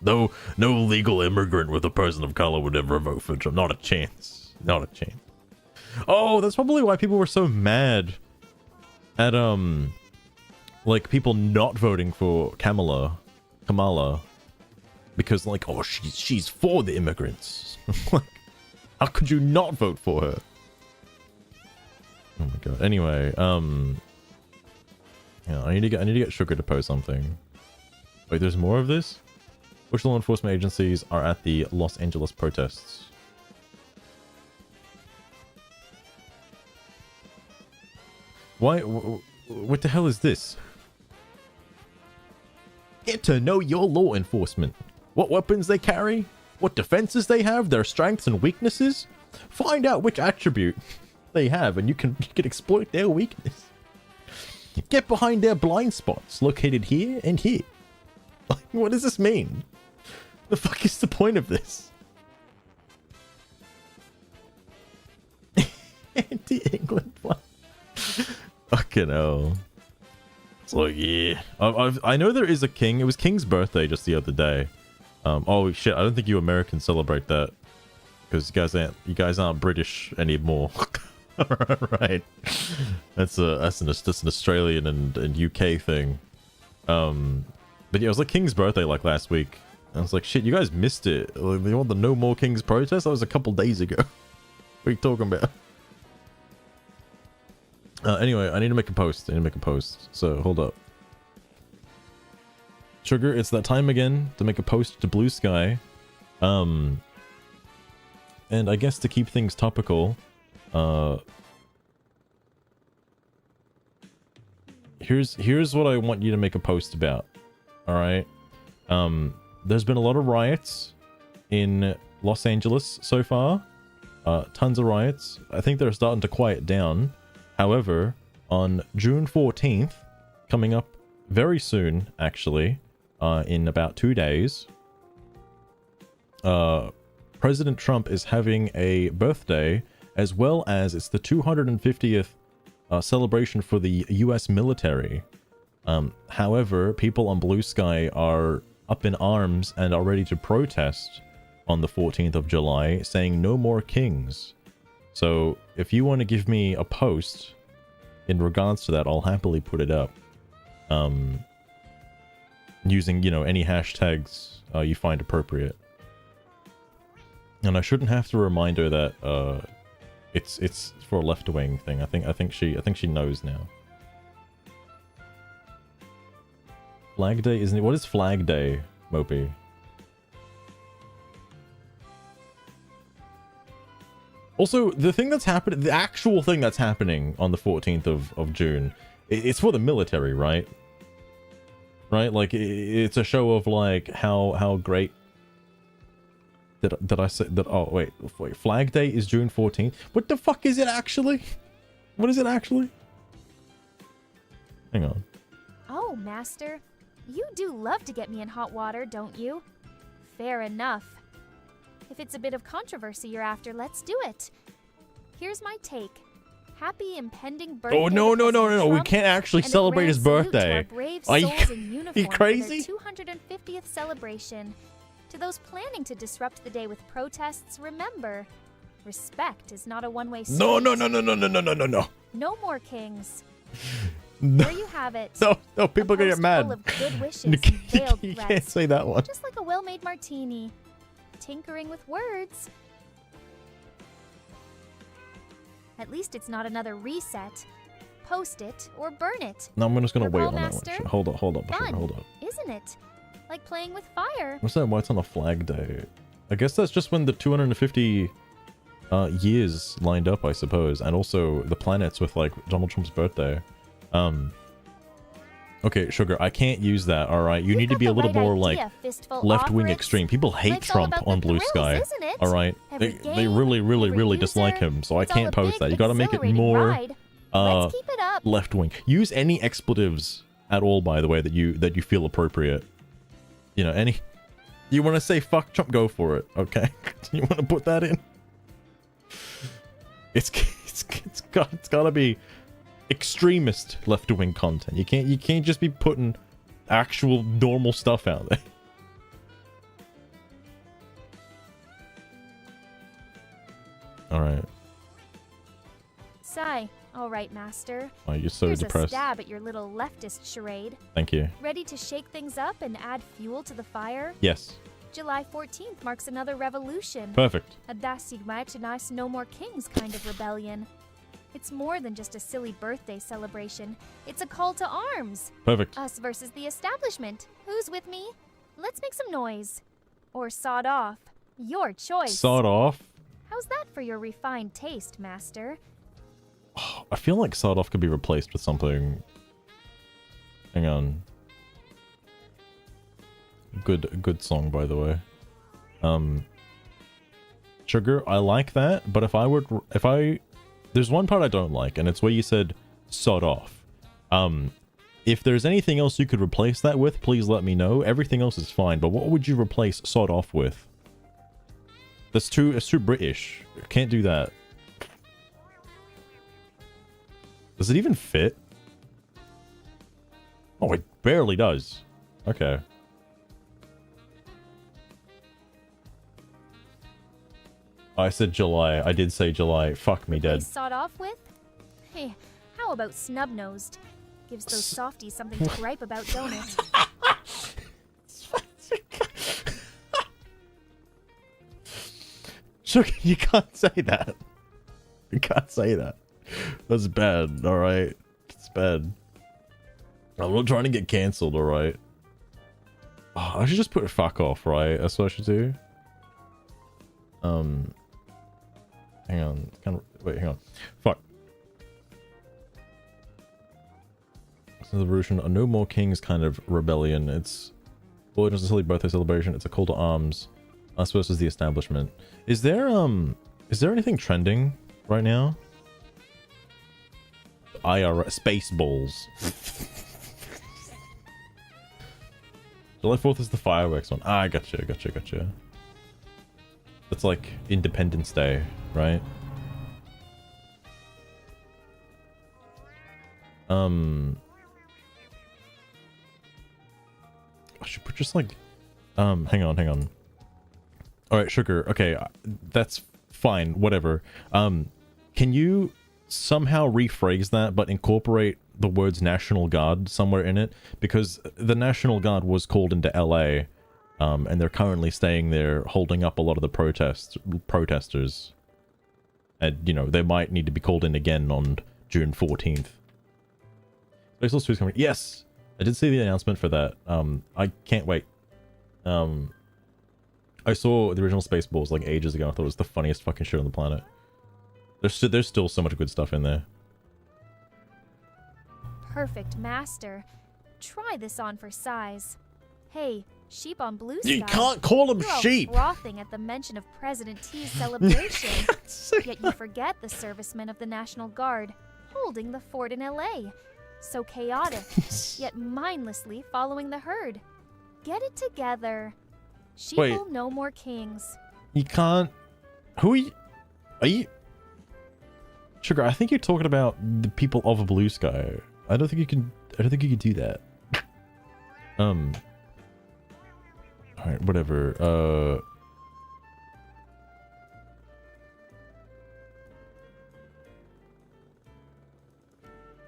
No legal immigrant with a person of color would ever vote for Trump. Not a chance. Not a chance. Oh, that's probably why people were so mad at like people not voting for Kamala, because like, oh, she's for the immigrants. Like, how could you not vote for her? Oh my god. Anyway, yeah, I need to get Sugar to post something. Wait, there's more of this? Which law enforcement agencies are at the Los Angeles protests? Why? What the hell is this? Get to know your law enforcement. What weapons they carry, what defenses they have, their strengths and weaknesses. Find out which attribute they have, and you can exploit their weakness. Get behind their blind spots, located here and here. Like, what does this mean? The fuck is the point of this? Anti-England flag. Fucking hell. It's like, yeah. I know there is a king. It was King's birthday just the other day. Oh shit, I don't think you Americans celebrate that. Because you guys aren't British anymore. Right. That's an Australian and UK thing. But yeah, it was like King's birthday like last week. I was like, shit, you guys missed it. Like, you want the No More Kings protest? That was a couple days ago. What are you talking about? Anyway, I need to make a post. So, hold up. Sugar, it's that time again to make a post to Bluesky. And I guess to keep things topical, here's what I want you to make a post about. Alright? There's been a lot of riots in Los Angeles so far. Tons of riots. I think they're starting to quiet down. However, on June 14th, coming up very soon, actually, in about 2 days, President Trump is having a birthday, as well as it's the 250th celebration for the US military. However, people on Bluesky are up in arms and are ready to protest on the 14th of July, saying no more kings. So if you want to give me a post in regards to that, I'll happily put it up. Using, any hashtags you find appropriate. And I shouldn't have to remind her that it's for a left-wing thing. I think she knows now. Flag Day, isn't it? What is Flag Day, Mopey? Also, the thing that's happening, the actual thing that's happening on the 14th of June, it's for the military, right? Right? Like, it's a show of, like, how great... Did I say that? Oh, wait. Flag Day is June 14th? What the fuck is it actually? What is it actually? Hang on. Oh, Master. You do love to get me in hot water, don't you? Fair enough. If it's a bit of controversy you're after, let's do it. Here's my take. Happy impending birthday. Oh, no. We can't actually celebrate his birthday. Are you crazy? 250th celebration. To those planning to disrupt the day with protests, remember, respect is not a one-way street. No. No more kings. There you have it. No, people are gonna get mad. Full of good wishes and veiled You threats. can't say that one. Just like a well-made martini. Tinkering with words. At least it's not another reset. Post it or burn it. No, I'm just gonna wait on Master? that one. Hold up. Fun, Hold up. isn't it? Like playing with fire. What's that? Why it's on a Flag Day? I guess that's just when the 250 years lined up, I suppose, and also the planets with like Donald Trump's birthday. Okay, Sugar, I can't use that. All right, you need to be a little more like left-wing extreme. People hate Trump on Bluesky. All right, they really dislike him, so I can't post that. You got to make it more left-wing. Use any expletives at all, by the way, that you feel appropriate. Any. You want to say fuck Trump? Go for it. Okay, you want to put that in? It's gotta be extremist left-wing content. You can't just be putting actual normal stuff out there. All right. Sigh. All right, Master. Oh, you're so Here's depressed. a stab at your little leftist charade. Thank you. Ready to shake things up and add fuel to the fire? Yes. July 14th marks another revolution. Perfect. A dasigmai nice no more kings kind of rebellion. It's more than just a silly birthday celebration. It's a call to arms. Perfect. Us versus the establishment. Who's with me? Let's make some noise. Or sod off. Your choice. Sawed off. How's that for your refined taste, Master? I feel like sawed off could be replaced with something. Hang on. Good song, by the way. Sugar, I like that, but there's one part I don't like, and it's where you said sod off. If there's anything else you could replace that with, please let me know. Everything else is fine, but what would you replace sod off with? It's too British. Can't do that. Does it even fit? Oh, it barely does. Okay. I said July. I did say July. Fuck me dead. Sawed off with? Hey, how about snub-nosed? Gives those softies something to gripe about, don't it? Sugar, you can't say that. You can't say that. That's bad, alright? It's bad. I'm not trying to get cancelled, alright? Oh, I should just put fuck off, right? That's what I should do. Hang on. Wait, hang on. Fuck. So the revolution, a No More Kings kind of rebellion. It's well, it's a silly birthday celebration. It's a call to arms. Us versus the establishment. Is there anything trending right now? Space balls. July 4th is the fireworks one. Ah, gotcha. That's like Independence Day, right? I should put just like, hang on. All right, Sugar. Okay, that's fine. Whatever. Can you somehow rephrase that, but incorporate the words National Guard somewhere in it? Because the National Guard was called into LA, and they're currently staying there, holding up a lot of the protesters. And you know they might need to be called in again on June 14th. Space Force 2 is coming. Yes, I did see the announcement for that. I can't wait. I saw the original Spaceballs like ages ago. I thought it was the funniest fucking shit on the planet. There's still so much good stuff in there. Perfect, Master. Try this on for size. Hey, sheep on Bluesky. You can't call them sheep! You're all frothing at the mention of President T's celebration. Yet you forget the servicemen of the National Guard holding the fort in LA. So chaotic, yet mindlessly following the herd. Get it together. Sheeple no more kings. You can't... Who are you... Are you... Sugar, I think you're talking about the people of a Blue Sky. I don't think you can do that. Alright, whatever.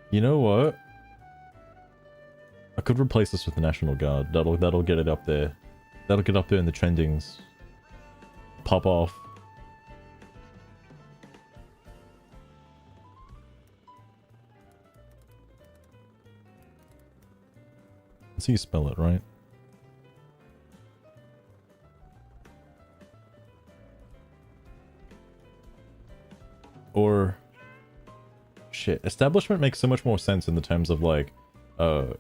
You know what? I could replace this with the National Guard. That'll get it up there. That'll get up there in the trendings. Pop off. That's how you spell it, right? Or... Shit. Establishment makes so much more sense in the terms of, like, I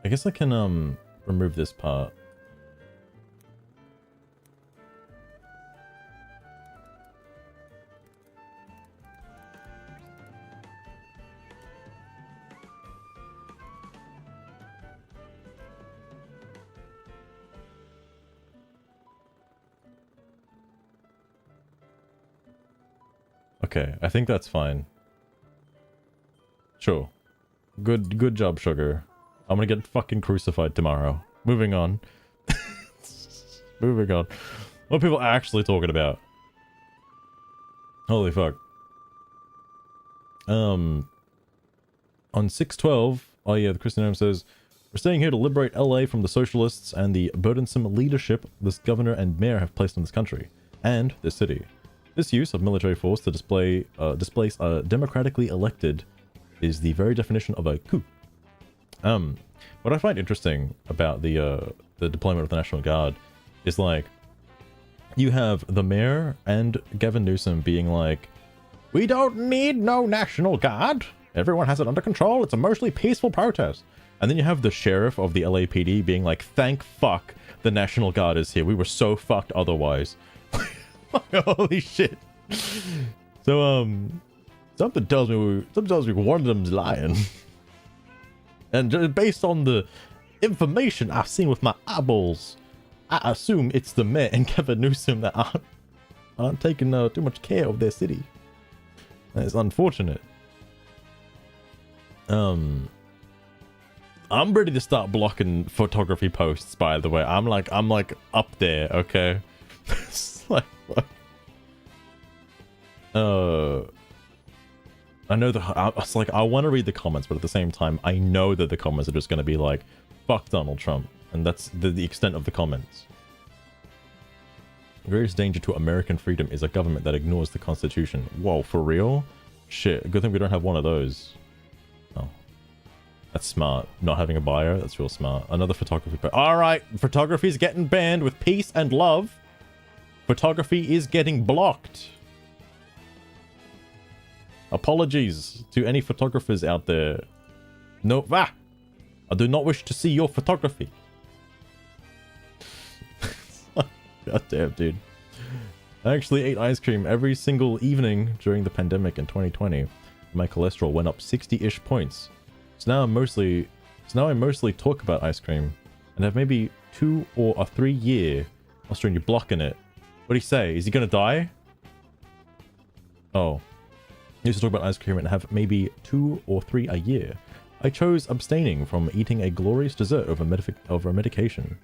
guess I can, remove this part. Okay, I think that's fine. Sure. Good job, Sugar. I'm gonna get fucking crucified tomorrow. Moving on. Moving on. What are people actually talking about? Holy fuck. On 6/12, oh yeah, the Christian Home says, we're staying here to liberate LA from the socialists and the burdensome leadership this governor and mayor have placed on this country and this city. This use of military force to displace a democratically elected is the very definition of a coup. What I find interesting about the deployment of the National Guard is like, You have the mayor and Gavin Newsom being like, we don't need no National Guard. Everyone has it under control. It's a mostly peaceful protest. And then you have the sheriff of the LAPD being like, thank fuck the National Guard is here. We were so fucked otherwise. Holy shit. So, something tells me one of them's lying. And just based on the information I've seen with my eyeballs, I assume it's the mayor and Gavin Newsom that aren't taking too much care of their city. And it's unfortunate. I'm ready to start blocking photography posts, by the way. I'm like up there, okay? It's like, I know it's like, I want to read the comments, but at the same time, I know that the comments are just going to be like, fuck Donald Trump. And that's the extent of the comments. The greatest danger to American freedom is a government that ignores the Constitution. Whoa, for real? Shit, good thing we don't have one of those. Oh. That's smart. Not having a bio, that's real smart. Another photography. Alright, photography is getting banned with peace and love. Photography is getting blocked. Apologies to any photographers out there. No, I do not wish to see your photography. God damn, dude. I actually ate ice cream every single evening during the pandemic in 2020. My cholesterol went up 60-ish points. So now I mostly talk about ice cream and have maybe 2 or a 3 year. Australian, you're blocking it. What do you say? Is he gonna die? Oh. I used to talk about ice cream and have maybe 2 or 3 a year. I chose abstaining from eating a glorious dessert over medication.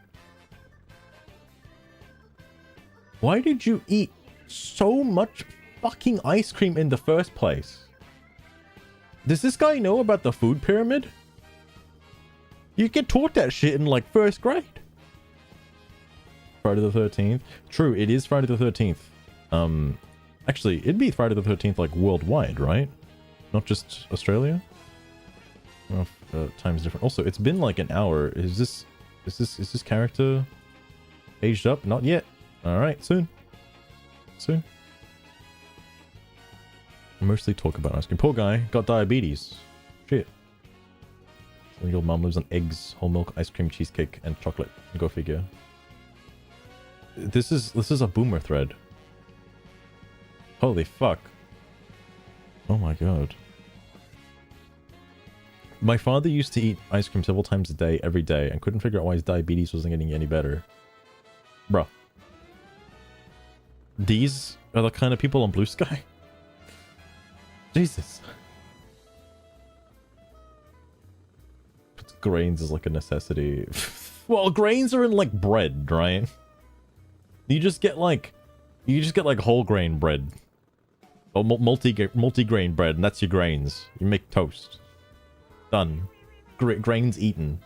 Why did you eat so much fucking ice cream in the first place? Does this guy know about the food pyramid? You get taught that shit in like 1st grade. Friday the 13th. True, it is Friday the 13th. Actually, it'd be Friday the 13th like worldwide, right? Not just Australia? I don't know if time's different. Also, it's been like an hour. Is this character aged up? Not yet. Alright, soon. Soon. I mostly talk about ice cream. Poor guy got diabetes. Shit. So your mom lives on eggs, whole milk, ice cream, cheesecake, and chocolate. Go figure. This is a boomer thread. Holy fuck. Oh my god. My father used to eat ice cream several times a day, every day, and couldn't figure out why his diabetes wasn't getting any better. Bruh. These are the kind of people on Bluesky? Jesus. Grains is like a necessity. Well, grains are in like bread, right? You just get like whole grain bread. Or multi-grain bread, and that's your grains. You make toast. Done. Grains eaten.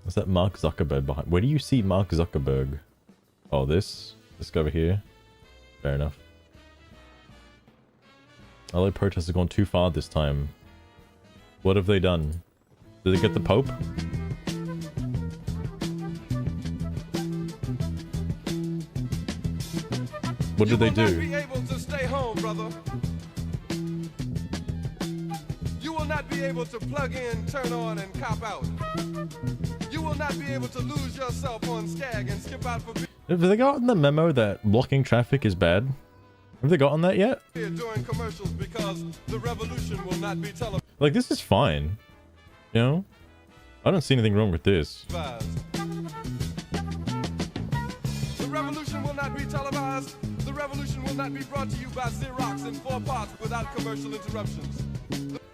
Is that Mark Zuckerberg behind? Where do you see Mark Zuckerberg? Oh, this guy over here. Fair enough. LA protests have gone too far this time. What have they done? Did they get the Pope? What did they do? You will not be able to stay home, brother. You will not be able to plug in, turn on, and cop out. You will not be able to lose yourself on Skag and skip out for... Have they gotten the memo that blocking traffic is bad? Have they gotten that yet? During commercials because the revolution will not be televised. Like, this is fine. You know? I don't see anything wrong with this. The revolution will not be televised. The revolution will not be brought to you by Xerox in 4 parts without commercial interruptions.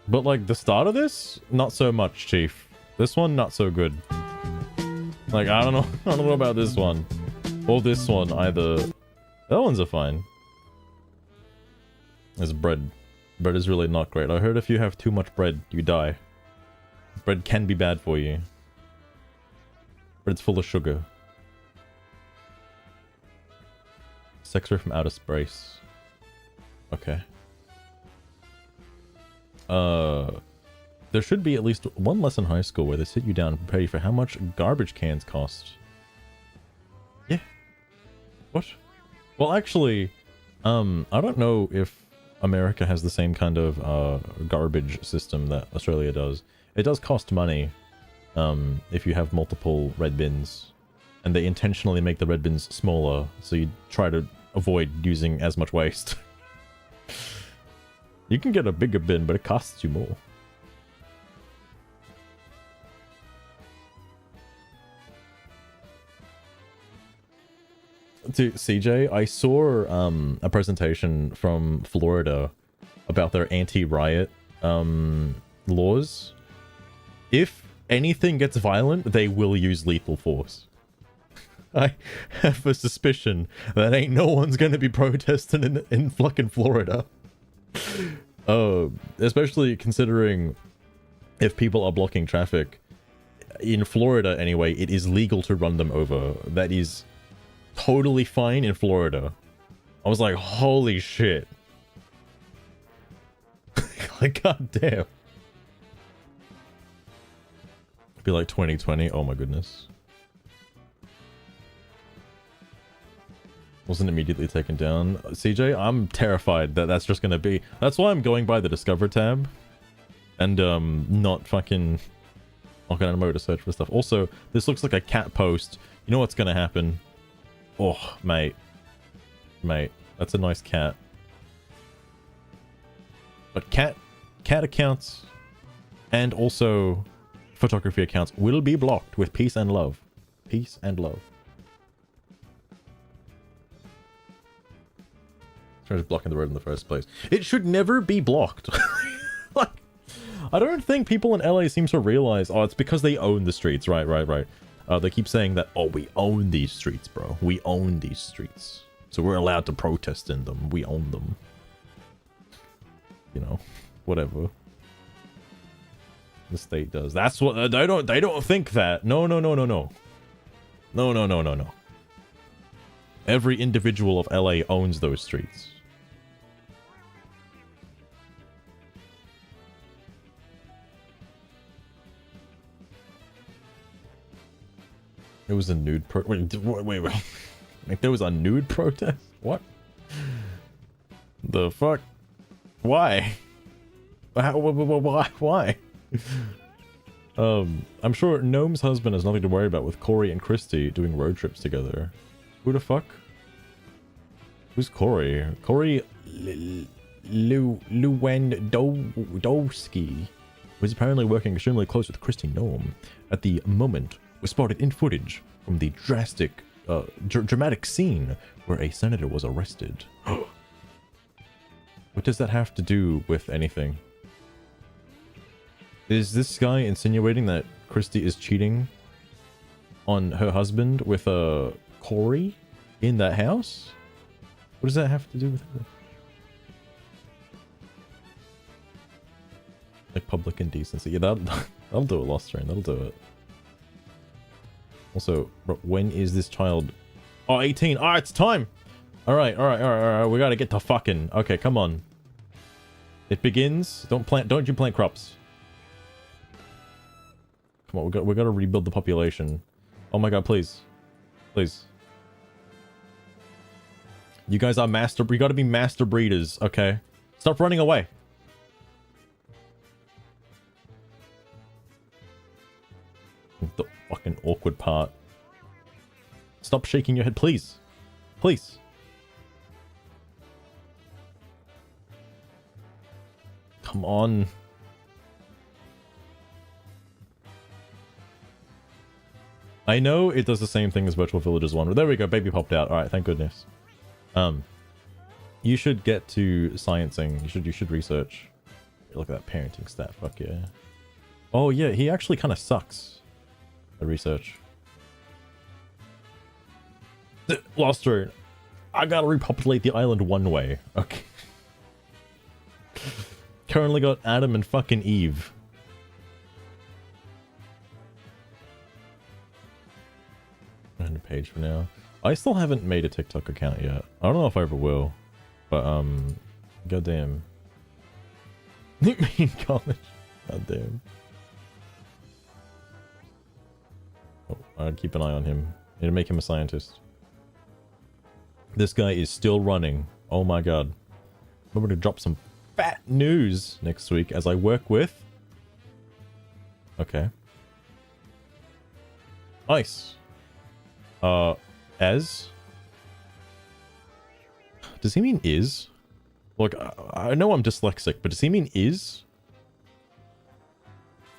But like the start of this, not so much, Chief. This one, not so good. Like, I don't know about this one. Or this one either. That ones are fine. There's bread. Bread is really not great. I heard if you have too much bread, you die. Bread can be bad for you. Bread's full of sugar. Sex-ray from outer space. Okay. There should be at least one lesson in high school where they sit you down and prepare you for how much garbage cans cost. Yeah, What? Well, actually, I don't know if America has the same kind of garbage system that Australia does. It does cost money if you have multiple red bins, and they intentionally make the red bins smaller, so you try to avoid using as much waste. You can get a bigger bin, but it costs you more. To CJ, I saw a presentation from Florida about their anti-riot laws. If anything gets violent, they will use lethal force. I have a suspicion that ain't no one's gonna be protesting in fucking Florida. Especially considering if people are blocking traffic. In Florida, anyway, it is legal to run them over. That is totally fine in Florida. I was like, holy shit. Like, goddamn. Be like 2020. Oh my goodness. Wasn't immediately taken down. CJ, I'm terrified that that's just gonna be... That's why I'm going by the Discover tab. And, not fucking... Not gonna motor search for stuff. Also, this looks like a cat post. You know what's gonna happen? Oh, mate. Mate, that's a nice cat. But cat accounts and also photography accounts will be blocked with peace and love. Peace and love. Trying to blocking the road in the first place. It should never be blocked. Like, I don't think people in LA seem to realize, oh, it's because they own the streets. Right. They keep saying that, oh, we own these streets, bro. We own these streets. So we're allowed to protest in them. We own them. You know, whatever. The state does. That's what they don't think that. No. No. Every individual of LA owns those streets. It was a nude wait. Like, there was a nude protest? What? The fuck? Why? Why? I'm sure Gnome's husband has nothing to worry about with Corey and Christy doing road trips together. Who the fuck? Who's Corey? Corey Lewandowski was apparently working extremely close with Christy Gnome at the moment was spotted in footage from the dramatic scene where a senator was arrested. What does that have to do with anything? Is this guy insinuating that Christy is cheating on her husband with Corey in that house? What does that have to do with it? Like public indecency. Yeah, that'll do it, Lost Train. That'll do it. Also, when is this child? Oh, 18. Ah, it's time. All right. We gotta get to fucking. Okay, come on. It begins. Don't you plant crops. Come on, we gotta rebuild the population. Oh my god, please. Please. You guys are we gotta be master breeders, okay? Stop running away. The fucking awkward part. Stop shaking your head, please. Please. Come on. I know it does the same thing as Virtual Villagers 1. There we go, baby popped out. Alright, thank goodness. You should get to sciencing. You should research. Look at that parenting stat, fuck yeah. Oh yeah, he actually kind of sucks at research. Lost Road. I gotta repopulate the island one way. Okay. Currently got Adam and fucking Eve. Random page for now. I still haven't made a TikTok account yet. I don't know if I ever will. But, goddamn. Me in college. Goddamn. Oh, I'd keep an eye on him. Need to make him a scientist. This guy is still running. Oh my god. I'm going to drop some fat news next week as I work with... Okay. Ice. As? Does he mean is? Look, I know I'm dyslexic, but does he mean is?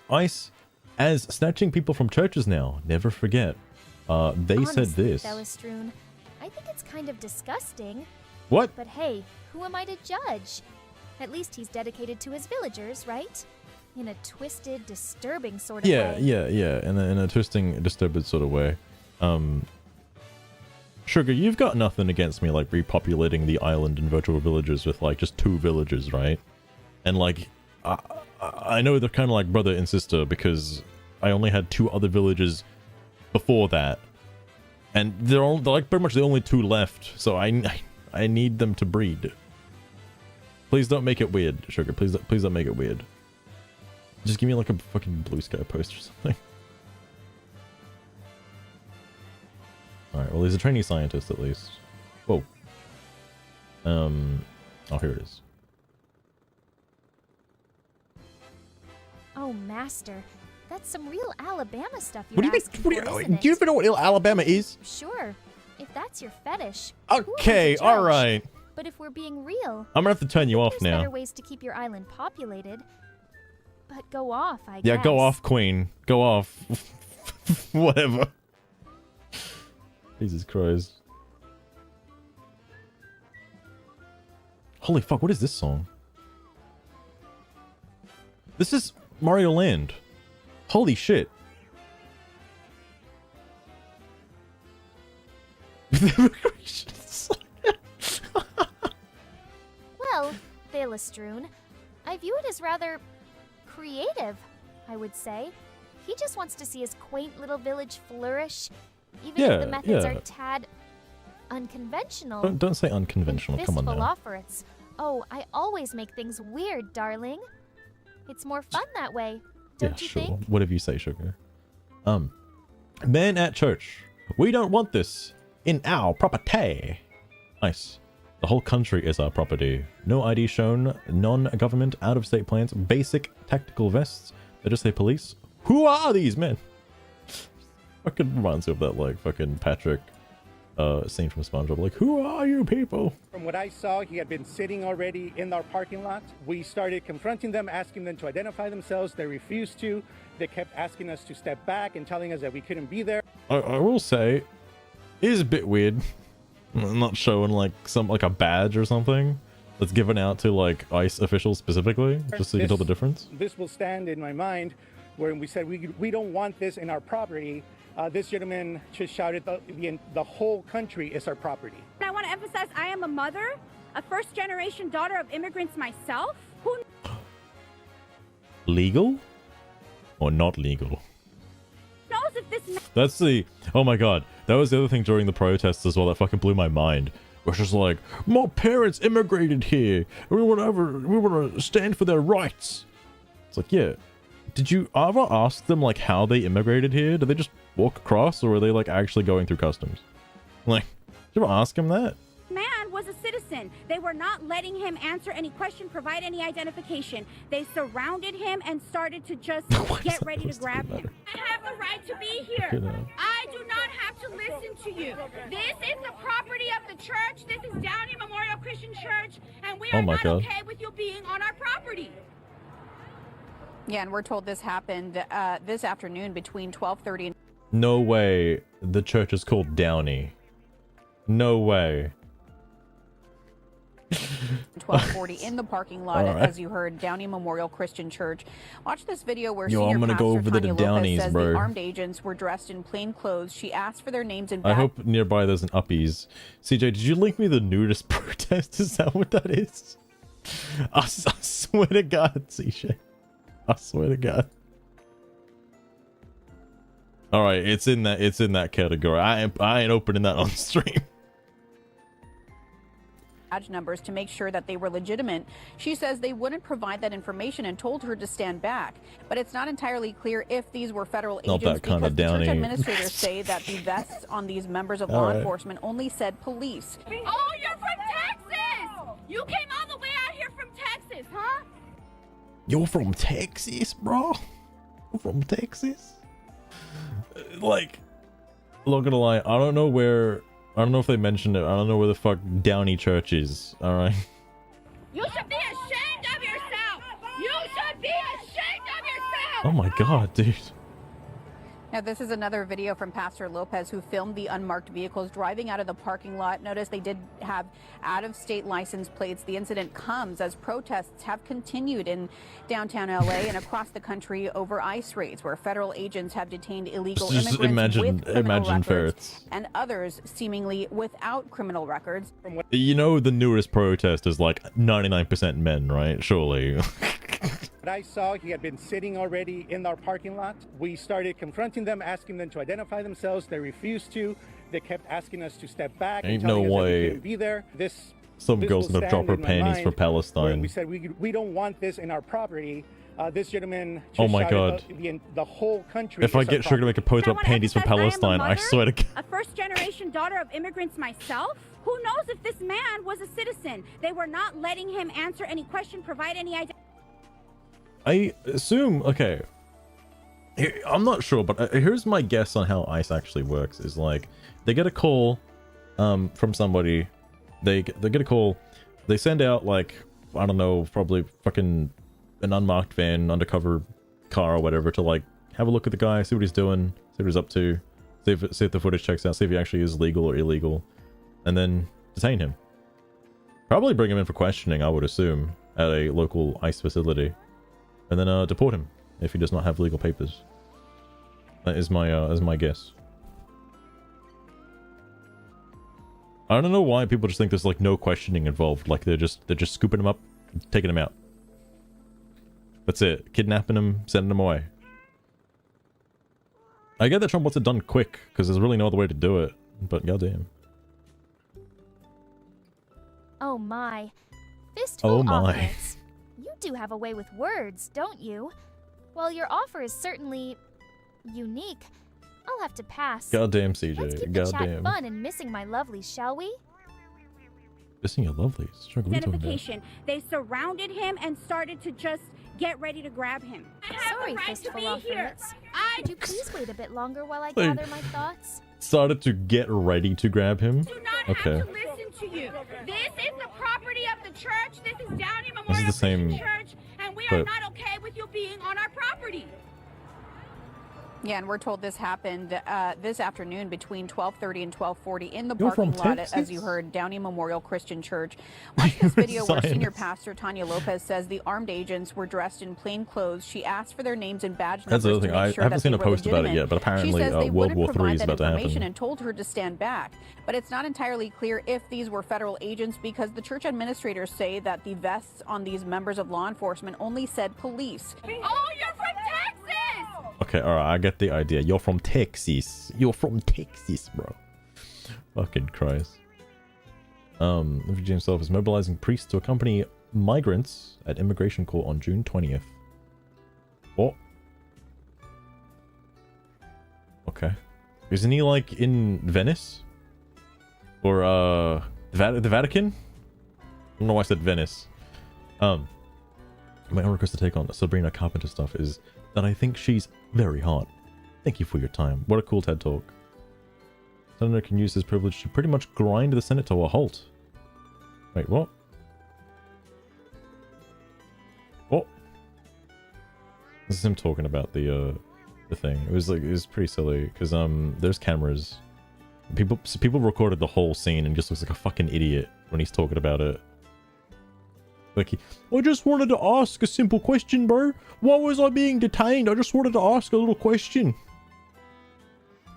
Ice as snatching people from churches now. Never forget. They Honestly, said this. Bellestrune, I think it's kind of disgusting. What? But hey, who am I to judge? At least he's dedicated to his villagers, right? In a twisted, disturbing sort of way. Yeah. In a twisting, disturbed sort of way. Sugar, you've got nothing against me, like, repopulating the island and virtual villages with, like, just 2 villages, right? And, like, I know they're kind of like brother and sister because I only had 2 other villages before that. And they're like, pretty much the only 2 left, so I need them to breed. Please don't make it weird, Sugar. Please don't make it weird. Just give me, like, a fucking Bluesky post or something. Alright, well, he's a trainee scientist at least. Whoa. Oh, here it is. Oh, Master, that's some real Alabama stuff you're What do you asking think? for, Do isn't you it? even know what Alabama is? Sure, if that's your fetish. Okay, Who am I to alright. judge? But if we're being real, I'm gonna have to turn you off there's better now. ways to keep your island populated. But go off, I Yeah, guess. go off, Queen. Go off. Whatever. Jesus Christ. Holy fuck, what is this song? This is Mario Land. Holy shit. Well, Bellestrune, I view it as rather creative, I would say. He just wants to see his quaint little village flourish, even if the methods are tad unconventional. Don't say unconventional, come on Fistful now. offerets. Oh, I always make things weird, darling. It's more fun that way, don't you sure. think? Whatever you say, Sugar. Men at church. We don't want this in our property. Nice. The whole country is our property. No ID shown, non-government, out-of-state plans, basic tactical vests. They just say police. Who are these men? Fucking reminds me of that, like, fucking Patrick scene from SpongeBob. Like, who are you people? From what I saw, he had been sitting already in our parking lot. We started confronting them, asking them to identify themselves. They refused to. They kept asking us to step back and telling us that we couldn't be there. I will say, it is a bit weird. Not showing like a badge or something that's given out to like ICE officials specifically, just so you can tell the difference. This will stand in my mind when we said we don't want this in our property. This gentleman just shouted the whole country is our property. I want to emphasize I am a mother, a first-generation daughter of immigrants myself. Who Legal or not legal? knows if this That's the... Oh my god. That was the other thing during the protests as well that fucking blew my mind. Which was like, my parents immigrated here. We want to stand for their rights. It's like, yeah. Did you ever ask them like how they immigrated here? Did they just walk across, or were they like actually going through customs? Like, did you ever ask him that? man was a citizen. They were not letting him answer any question, provide any identification. They surrounded him and started to just get ready to grab him. I have the right to be here. I do not have to listen to you. This is the property of the church. This is Downey Memorial Christian Church, and we are not okay with you being on our property. Yeah, and we're told this happened this afternoon between 12:30 and... No way the church is called Downey. No way. 12:40 in the parking lot, as you heard, Downey Memorial Christian Church. Watch this video where senior pastor go over Tanya the Downeys, says bro. the armed agents were dressed in plain clothes. She asked for their names and I hope nearby there's an Uppies. CJ, did you link me the nudist protest? Is that what that is? I swear to God, CJ. I swear to God. All right, it's in that category. I ain't opening that on stream. badge numbers to make sure that they were legitimate. She says they wouldn't provide that information and told her to stand back. But it's not entirely clear if these were federal Not agents that kind because of the church Downey. administrators say that the vests on these members of law enforcement only said police. Oh, you're from Texas! You came all the way out here from Texas, huh? You're from Texas, bro? You're from Texas? Like, not gonna lie, I don't know if they mentioned it. I don't know where the fuck Downey Church is, alright? You should be ashamed of yourself! You should be ashamed of yourself! Oh my god, dude. Now, this is another video from Pastor Lopez, who filmed the unmarked vehicles driving out of the parking lot. Notice they did have out-of-state license plates. The incident comes as protests have continued in downtown LA and across the country over ICE raids, where federal agents have detained illegal Just immigrants with criminal records ferrets. and others seemingly without criminal records. You know the newest protest is like 99% men, right? Surely. What I saw, he had been sitting already in our parking lot. We started confronting them, asking them to identify themselves. They refused to. They kept asking us to step back. Ain't and telling no us that we way couldn't be there. Some this girl's will gonna drop stand her in my panties for mind, where Palestine. We said we don't want this in our property. This gentleman just Oh my shouted god. the whole country. If I is our get sugar to make a post about panties for Palestine, I swear to God. A first-generation daughter of immigrants myself? Who knows if this man was a citizen? They were not letting him answer any question, provide any identification. I assume, okay, I'm not sure, but here's my guess on how ICE actually works. Is like, they get a call from somebody, they get a call, they send out like, I don't know, probably fucking an unmarked van, undercover car or whatever, to like have a look at the guy, see what he's doing, see what he's up to, see if the footage checks out, see if he actually is legal or illegal, and then detain him. Probably bring him in for questioning, I would assume, at a local ICE facility. And then deport him if he does not have legal papers. That is my guess. I don't know why people just think there's like no questioning involved. Like they're just scooping him up, taking him out. That's it. Kidnapping him, sending him away. I get that Trump wants it done quick because there's really no other way to do it. But goddamn. Oh my. Fistful offers. You do have a way with words, don't you? While your offer is certainly unique, I'll have to pass. Goddamn, CJ. Let's keep the chat fun and missing my lovelies, shall we? Missing your lovelies? Identification. They surrounded him and started to just get ready to grab him. Sorry, Fistful Offerets. Could you please wait a bit longer while I Wait. gather my thoughts? Started to get ready to grab him? Do not Okay. have to listen to you. This is the property of the church. This is Downey Memorial This is the same, Christian Church, and we but- are not okay with you being on our property. Yeah, and we're told this happened this afternoon between 12:30 and 12:40 in the You're parking from lot, Texas? as you heard, Downey Memorial Christian Church. Watch this video where Science. senior pastor Tanya Lopez says the armed agents were dressed in plain clothes. She asked for their names and badge That's numbers the other to thing. make I sure haven't that seen they a were post about it legitimate. yet, but apparently she says they World wouldn't War III provide is that about to information happen. and told her to stand back. But it's not entirely clear if these were federal agents because the church administrators say that the vests on these members of law enforcement only said police. Oh, you're from Texas! Okay, alright, I get the idea. You're from Texas. You're from Texas, bro. Fucking Christ. Refugee himself is mobilizing priests to accompany migrants at immigration court on June 20th. What? Okay. Isn't he like in Venice? Or the Vatican? I don't know why I said Venice. My own request to take on Sabrina Carpenter stuff is that I think she's very hot. Thank you for your time. What a cool TED talk. Senator can use his privilege to pretty much grind the Senate to a halt. Wait, what? What? This is him talking about the thing. It was pretty silly because there's cameras. People recorded the whole scene and just looks like a fucking idiot when he's talking about it. Like, I just wanted to ask a simple question, bro. Why was I being detained? I just wanted to ask a little question.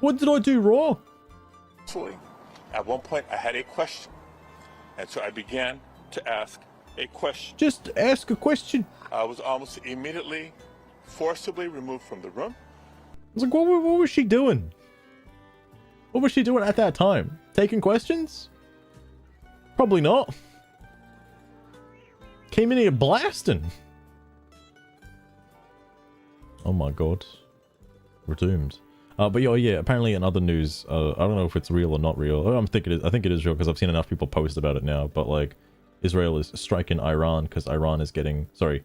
What did I do wrong? At one point, I had a question. And so I began to ask a question. Just ask a question. I was almost immediately forcibly removed from the room. I was like, what was she doing? What was she doing at that time? Taking questions? Probably not. Came in here blasting. Oh my god. We're doomed. But yeah, apparently in other news, I don't know if it's real or not real. I think it is real because I've seen enough people post about it now. But like, Israel is striking Iran because Iran is getting, sorry,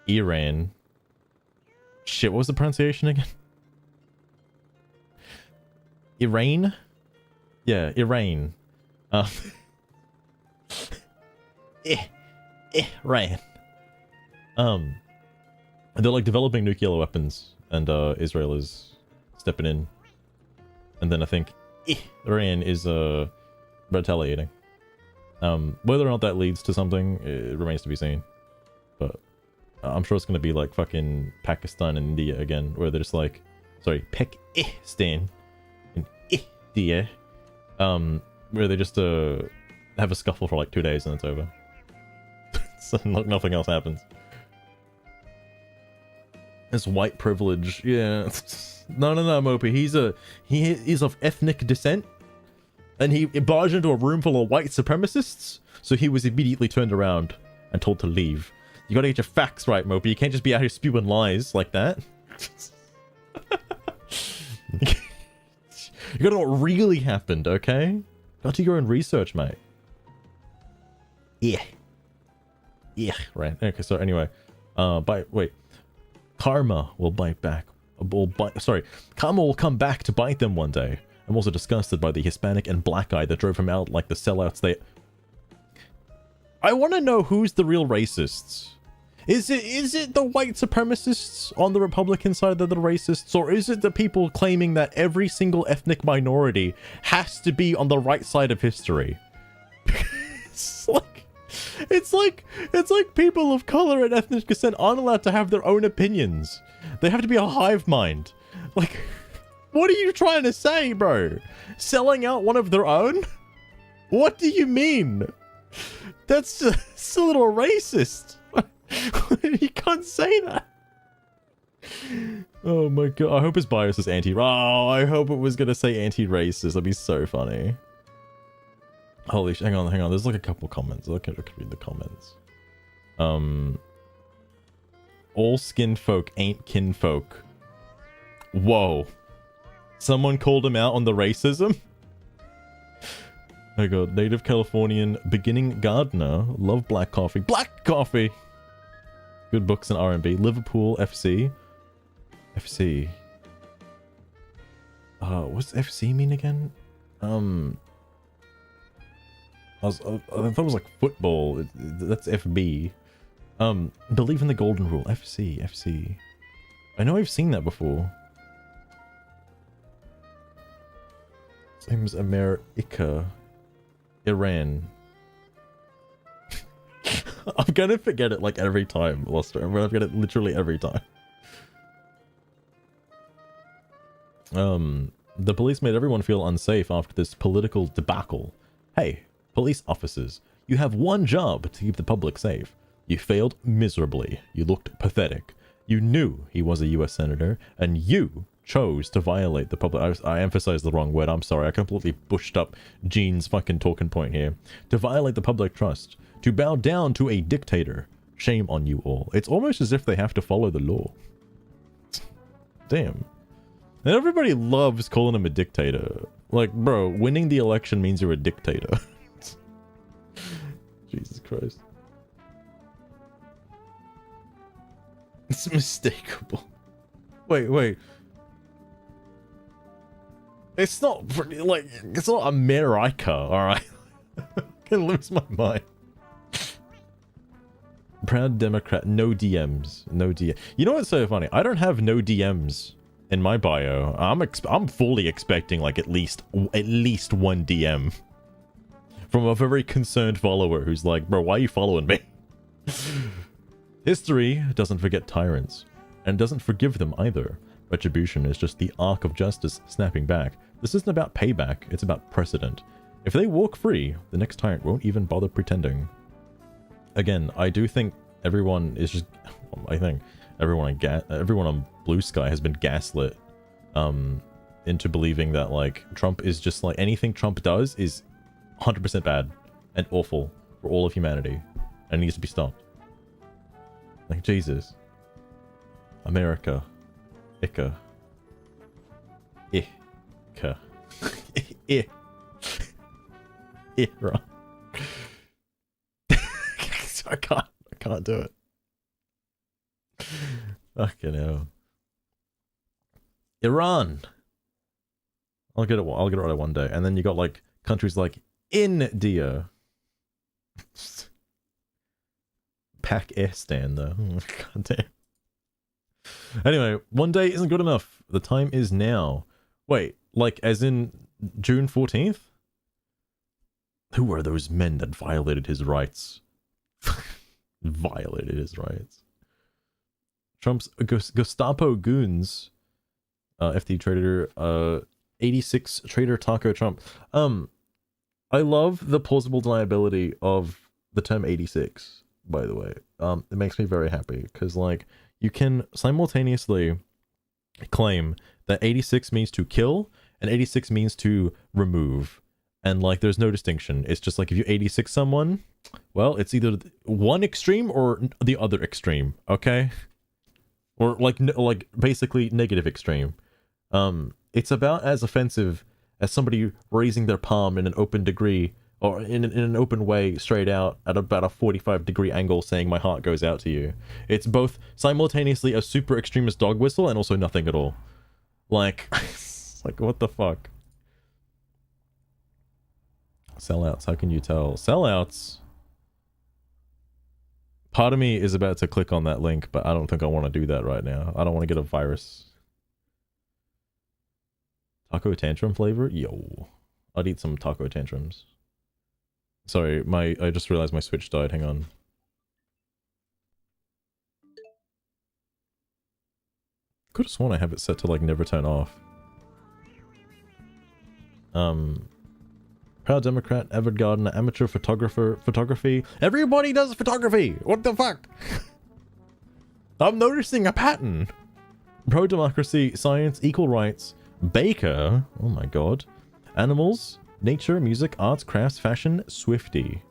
Iran. Shit, what was the pronunciation again? Iran? Yeah, Iran. Iran. They're like developing nuclear weapons, and Israel is stepping in. And then I think Iran is retaliating. Whether or not that leads to something, it remains to be seen. But I'm sure it's gonna be like fucking Pakistan and India again, where they're just like, sorry, Pakistan and India, where they just have a scuffle for like 2 days and it's over. So nothing else happens. It's white privilege, yeah. No, Mopey. He is of ethnic descent, and he barged into a room full of white supremacists. So he was immediately turned around and told to leave. You gotta get your facts right, Mopey. You can't just be out here spewing lies like that. You gotta know what really happened, okay? Gotta do your own research, mate. Yeah, right. Okay, so anyway, wait. Karma will bite back. Karma will come back to bite them one day. I'm also disgusted by the Hispanic and black guy that drove him out like the sellouts they... I want to know who's the real racists. Is it the white supremacists on the Republican side that are the racists, or is it the people claiming that every single ethnic minority has to be on the right side of history? It's like people of color and ethnic descent aren't allowed to have their own opinions. They have to be a hive mind. Like, what are you trying to say, bro? Selling out one of their own? What do you mean? That's a little racist. You can't say that. Oh my god. I hope his bias is anti... Oh, I hope it was gonna say anti-racist. That'd be so funny. Holy shit, hang on. There's like a couple comments. I could read the comments. All skin folk ain't kinfolk. Whoa. Someone called him out on the racism? Oh god, native Californian beginning gardener. Love black coffee. Black coffee! Good books and R&B. Liverpool FC. FC. What's FC mean again? I thought it was like football. That's FB. Believe in the golden rule. FC. I know I've seen that before. Same as America. Iran. I'm gonna forget it like every time, Luster. I'm gonna forget it literally every time. The police made everyone feel unsafe after this political debacle. Hey, police officers, you have one job to keep the public safe. You failed miserably. You looked pathetic. You knew he was a US senator, and you chose to violate the public... I emphasized the wrong word, I'm sorry. I completely bushed up Gene's fucking talking point here. To violate the public trust. To bow down to a dictator. Shame on you all. It's almost as if they have to follow the law. Damn. And everybody loves calling him a dictator. Like, bro, winning the election means you're a dictator. Jesus Christ. It's mistakable. Wait. It's not like it's not America, alright? I'm gonna lose my mind. Proud Democrat, no DMs. No DM. You know what's so funny? I don't have no DMs in my bio. I'm fully expecting like at least one DM from a very concerned follower who's like, bro, why are you following me? History doesn't forget tyrants, and doesn't forgive them either. Retribution is just the arc of justice snapping back. This isn't about payback, it's about precedent. If they walk free, the next tyrant won't even bother pretending. Again, I do think everyone is just... I think everyone on Bluesky has been gaslit into believing that, like, Trump is just like... Anything Trump does is 100% bad and awful for all of humanity. and it needs to be stopped. Like, Jesus. America. Ika. Ika. Iran. I can't do it. Fucking hell. Iran. I'll get it right one day. And then you got like countries like India. Pakistan though. God damn. Anyway, one day isn't good enough. The time is now. Wait, like as in June 14th? Who are those men that violated his rights? Violated his rights. Trump's Gestapo goons. FT trader. 86 trader Taco Trump. I love the plausible deniability of the term 86, by the way. It makes me very happy because like you can simultaneously claim that 86 means to kill and 86 means to remove. And like there's no distinction. It's just like if you 86 someone, well, it's either one extreme or the other extreme, okay? Or like basically negative extreme. It's about as offensive as somebody raising their palm in an open degree or in an open way straight out at about a 45-degree angle saying my heart goes out to you. It's both simultaneously a super extremist dog whistle and also nothing at all. Like, like what the fuck? Sellouts, how can you tell? Sellouts? Part of me is about to click on that link, but I don't think I want to do that right now. I don't want to get a virus. Taco tantrum flavor? Yo. I'd eat some taco tantrums. Sorry, I just realized my Switch died. Hang on. Could have sworn I have it set to like never turn off. Proud Democrat, avid gardener, amateur photography. Everybody does photography! What the fuck? I'm noticing a pattern. Pro-democracy, science, equal rights, baker, oh my god, animals, nature, music, arts, crafts, fashion, Swifty.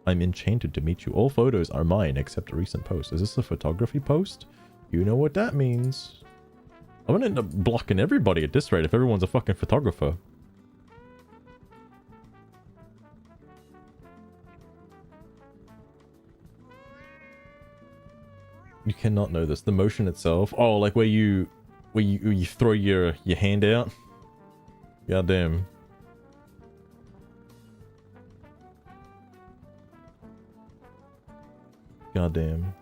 I'm enchanted to meet you. All photos are mine except a recent post. Is this a photography post? You know what that means. I'm gonna end up blocking everybody at this rate if everyone's a fucking photographer. You cannot know this. The motion itself. Oh, like where you throw your hand out. Goddamn. Goddamn.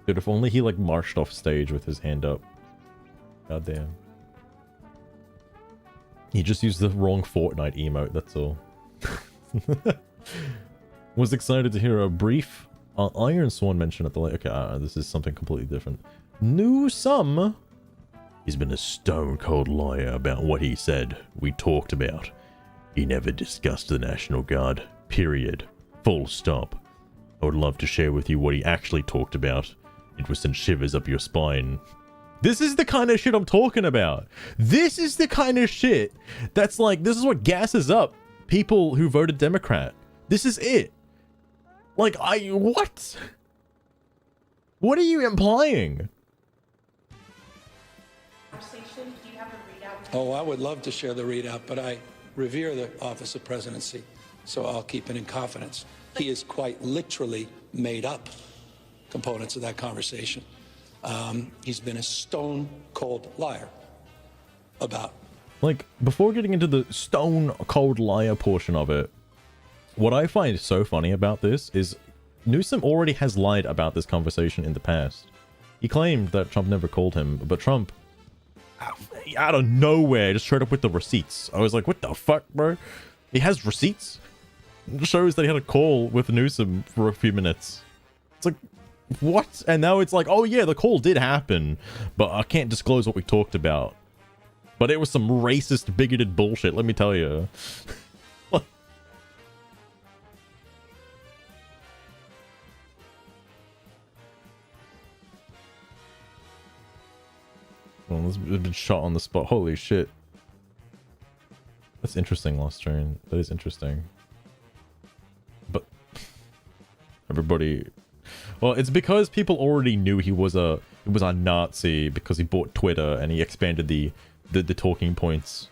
Dude, if only he like marched off stage with his hand up. Goddamn. He just used the wrong Fortnite emote, that's all. Was excited to hear a brief Iron Sworn mention at the okay, this is something completely different. Knew some. He's been a stone cold liar about what he said. We talked about. He never discussed the National Guard. Period. Full stop. I would love to share with you what he actually talked about. It would send shivers up your spine. This is the kind of shit I'm talking about. This is the kind of shit that's like, this is what gasses up people who voted Democrat. This is it. Like, what? What are you implying? Oh, I would love to share the readout, but I revere the office of presidency, so I'll keep it in confidence. He has quite literally made up components of that conversation. He's been a stone cold liar about. Like, before getting into the stone cold liar portion of it, what I find so funny about this is Newsom already has lied about this conversation in the past. He claimed that Trump never called him, but Trump, out of nowhere, just showed up with the receipts. I was like, what the fuck, bro? He has receipts? It shows that he had a call with Newsom for a few minutes. It's like, what? And now it's like, oh yeah, the call did happen, but I can't disclose what we talked about. But it was some racist, bigoted bullshit, let me tell you. Well, this has been shot on the spot. Holy shit. That's interesting, Lost Train. That is interesting. everybody... Well, it's because people already knew he was a Nazi because he bought Twitter and he expanded the talking points.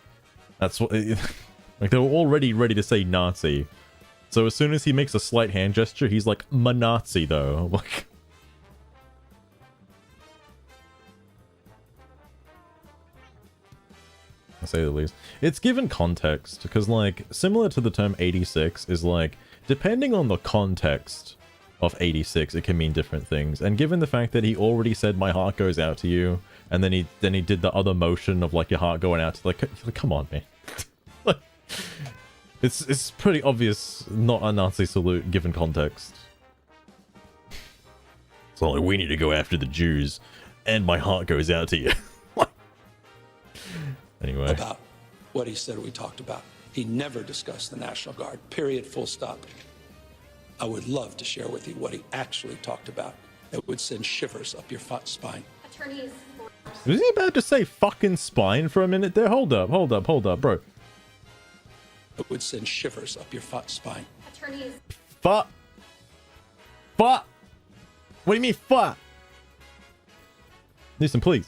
That's what... Like, they were already ready to say Nazi. So as soon as he makes a slight hand gesture, he's like, "Ma-Nazi, though." Like... I say the least. It's given context, because, like, similar to the term 86 is, like, depending on the context of 86, it can mean different things. And given the fact that he already said, "My heart goes out to you," and then he did the other motion of, like, your heart going out to, like come on, man. Like, it's pretty obvious not a Nazi salute given context. So, like, we need to go after the Jews, and my heart goes out to you. Anyway. About what he said we talked about. He never discussed the National Guard, period, full stop. I would love to share with you what he actually talked about. It would send shivers up your spine. Attorneys. Was he about to say fucking spine for a minute there? Hold up, bro. It would send shivers up your spine. Attorneys. Fuck. What do you mean, fuck? Listen, please.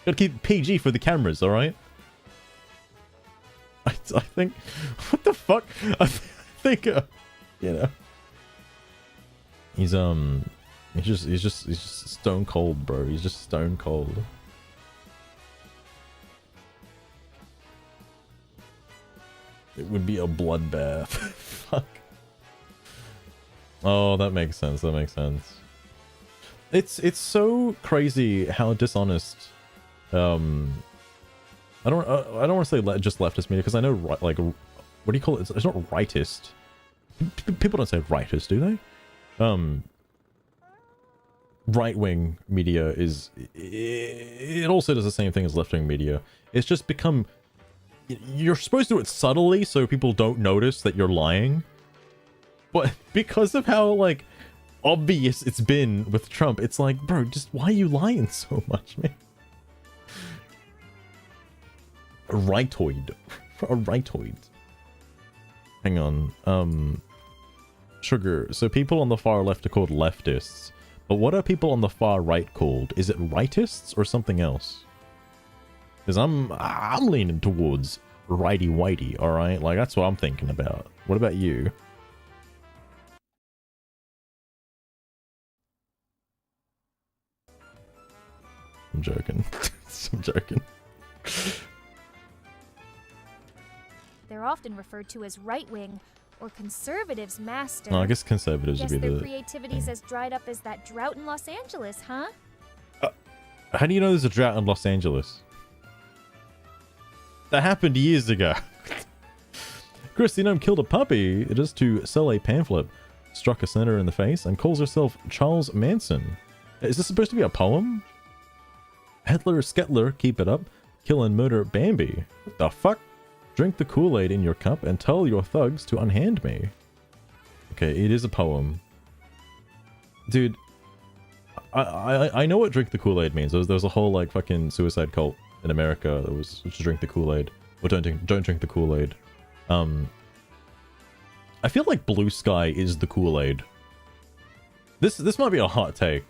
Gotta keep it PG for the cameras, alright? I think... What the fuck? I think, you know... He's just stone cold, bro. He's just stone cold. It would be a bloodbath. Fuck. Oh, that makes sense. It's so crazy how dishonest... I don't want to say just leftist media, because I know, like, what do you call it? It's not rightist. People don't say rightist, do they? Right-wing media is... It also does the same thing as left-wing media. It's just become... You're supposed to do it subtly so people don't notice that you're lying. But because of how, like, obvious it's been with Trump, it's like, bro, just why are you lying so much, man? A rightoid. A rightoid. Hang on. Sugar. So people on the far left are called leftists. But what are people on the far right called? Is it rightists or something else? Because I'm leaning towards righty-whitey, alright? Like, that's what I'm thinking about. What about you? I'm joking. I'm joking. They're often referred to as right-wing or conservatives, master. No, I guess conservatives would be their the... creativity's as dried up as that drought in Los Angeles, huh? How do you know there's a drought in Los Angeles? That happened years ago. Christy Gnome killed a puppy just to sell a pamphlet, struck a senator in the face, and calls herself Charles Manson. Is this supposed to be a poem? Hitler Skettler, keep it up. Kill and murder Bambi. What the fuck? Drink the Kool-Aid in your cup and tell your thugs to unhand me. Okay, it is a poem. Dude, I know what drink the Kool-Aid means. There was a whole, like, fucking suicide cult in America that was to drink the Kool-Aid. Or don't drink the Kool-Aid. I feel like Bluesky is the Kool-Aid. This might be a hot take.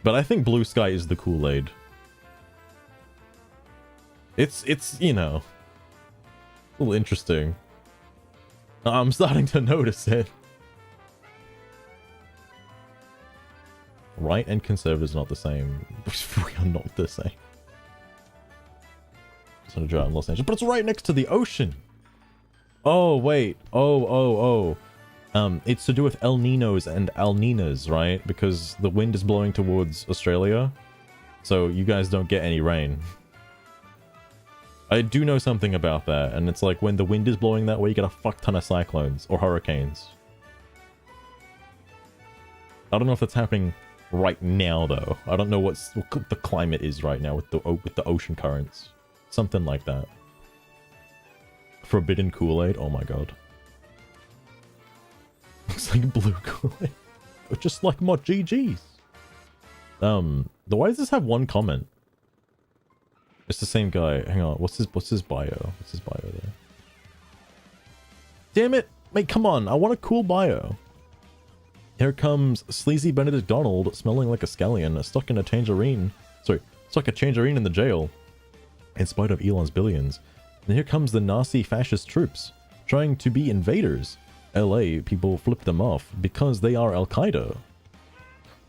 But I think Bluesky is the Kool-Aid. It's, you know, a little interesting. I'm starting to notice it. Right and conservatives are not the same. We are not the same. It's not a drought in Los Angeles, but it's right next to the ocean. Oh, wait. Oh. It's to do with El Ninos and El Ninas, right? Because the wind is blowing towards Australia. So you guys don't get any rain. I do know something about that, and it's like when the wind is blowing that way, you get a fuck ton of cyclones or hurricanes. I don't know if that's happening right now, though. I don't know what the climate is right now with the ocean currents. Something like that. Forbidden Kool-Aid? Oh my god. Looks like blue Kool-Aid. Just like my GG's. Why does this have one comment? It's the same guy. Hang on. What's his bio? What's his bio there? Damn it! Mate, come on. I want a cool bio. Here comes sleazy Benedict Donald, smelling like a scallion, stuck in a tangerine. Sorry, stuck a tangerine in the jail, in spite of Elon's billions. And here comes the Nazi fascist troops, trying to be invaders. LA people flip them off because they are Al-Qaeda.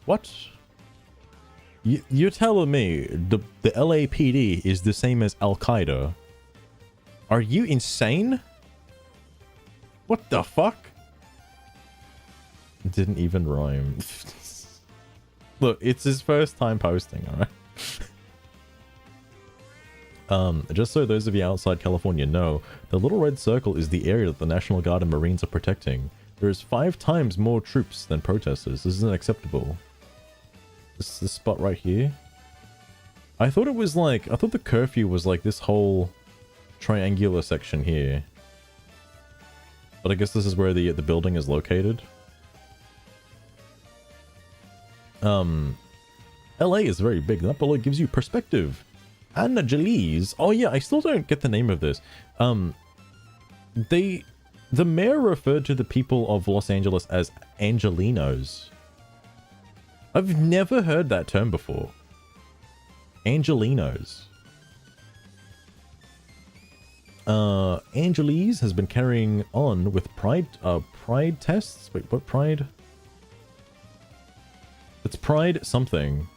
What? You're telling me the LAPD is the same as Al-Qaeda? Are you insane? What the fuck? Didn't even rhyme. Look, it's his first time posting, alright? Just so those of you outside California know, the little red circle is the area that the National Guard and Marines are protecting. There is 5 times more troops than protesters. This isn't acceptable. This spot right here. I thought it was like, I thought the curfew was like this whole triangular section here. But I guess this is where the building is located. LA is very big. That below gives you perspective. Anna Jalise. Oh yeah, I still don't get the name of this. The mayor referred to the people of Los Angeles as Angelinos. I've never heard that term before. Angelinos. Angeles has been carrying on with pride tests. Wait, what pride? It's pride something.